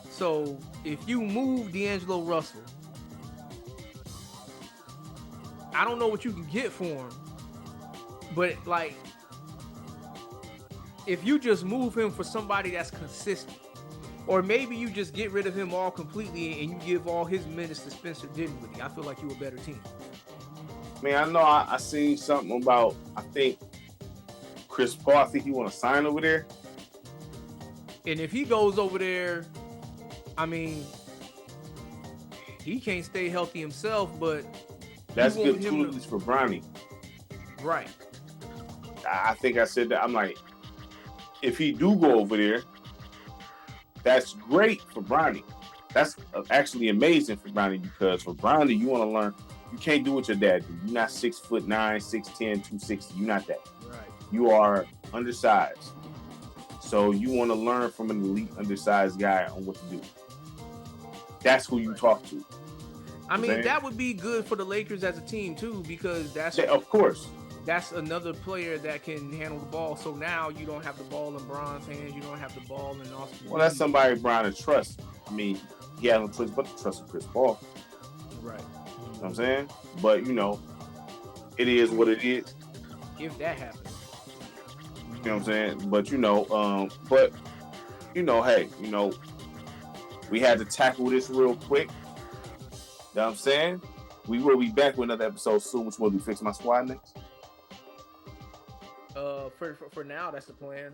So if you move D'Angelo Russell, I don't know what you can get for him, but like, if you just move him for somebody that's consistent, or maybe you just get rid of him all completely and you give all his minutes to Spencer Dinwiddie, I feel like you're a better team. Man, I know I seen something about, I think, Chris Paul. I think he want to sign over there. And if he goes over there, I mean, he can't stay healthy himself, but that's good tools for Bronny. Right. I think I said that. I'm like, if he do go over there, that's great for Bronny. That's actually amazing for Bronny, because for Bronny, you want to learn. You can't do what your dad do. You're not 6'9", 6'10", 260. You're not that. Right. You are undersized. So you want to learn from an elite undersized guy on what to do. That's who you talk to. I mean, that would be good for the Lakers as a team too, because of course. That's another player that can handle the ball. So now you don't have the ball in Bron's hands. You don't have the ball in Austin. Well, that's somebody Bron to trust. I mean, he has no choice but to trust Chris Paul. Right. You know what I'm saying? But, you know, it is what it is. If that happens. You know what I'm saying? But, hey, we had to tackle this real quick. You know what I'm saying? We will be back with another episode soon. Which one do we fix my squad next? For now, that's the plan.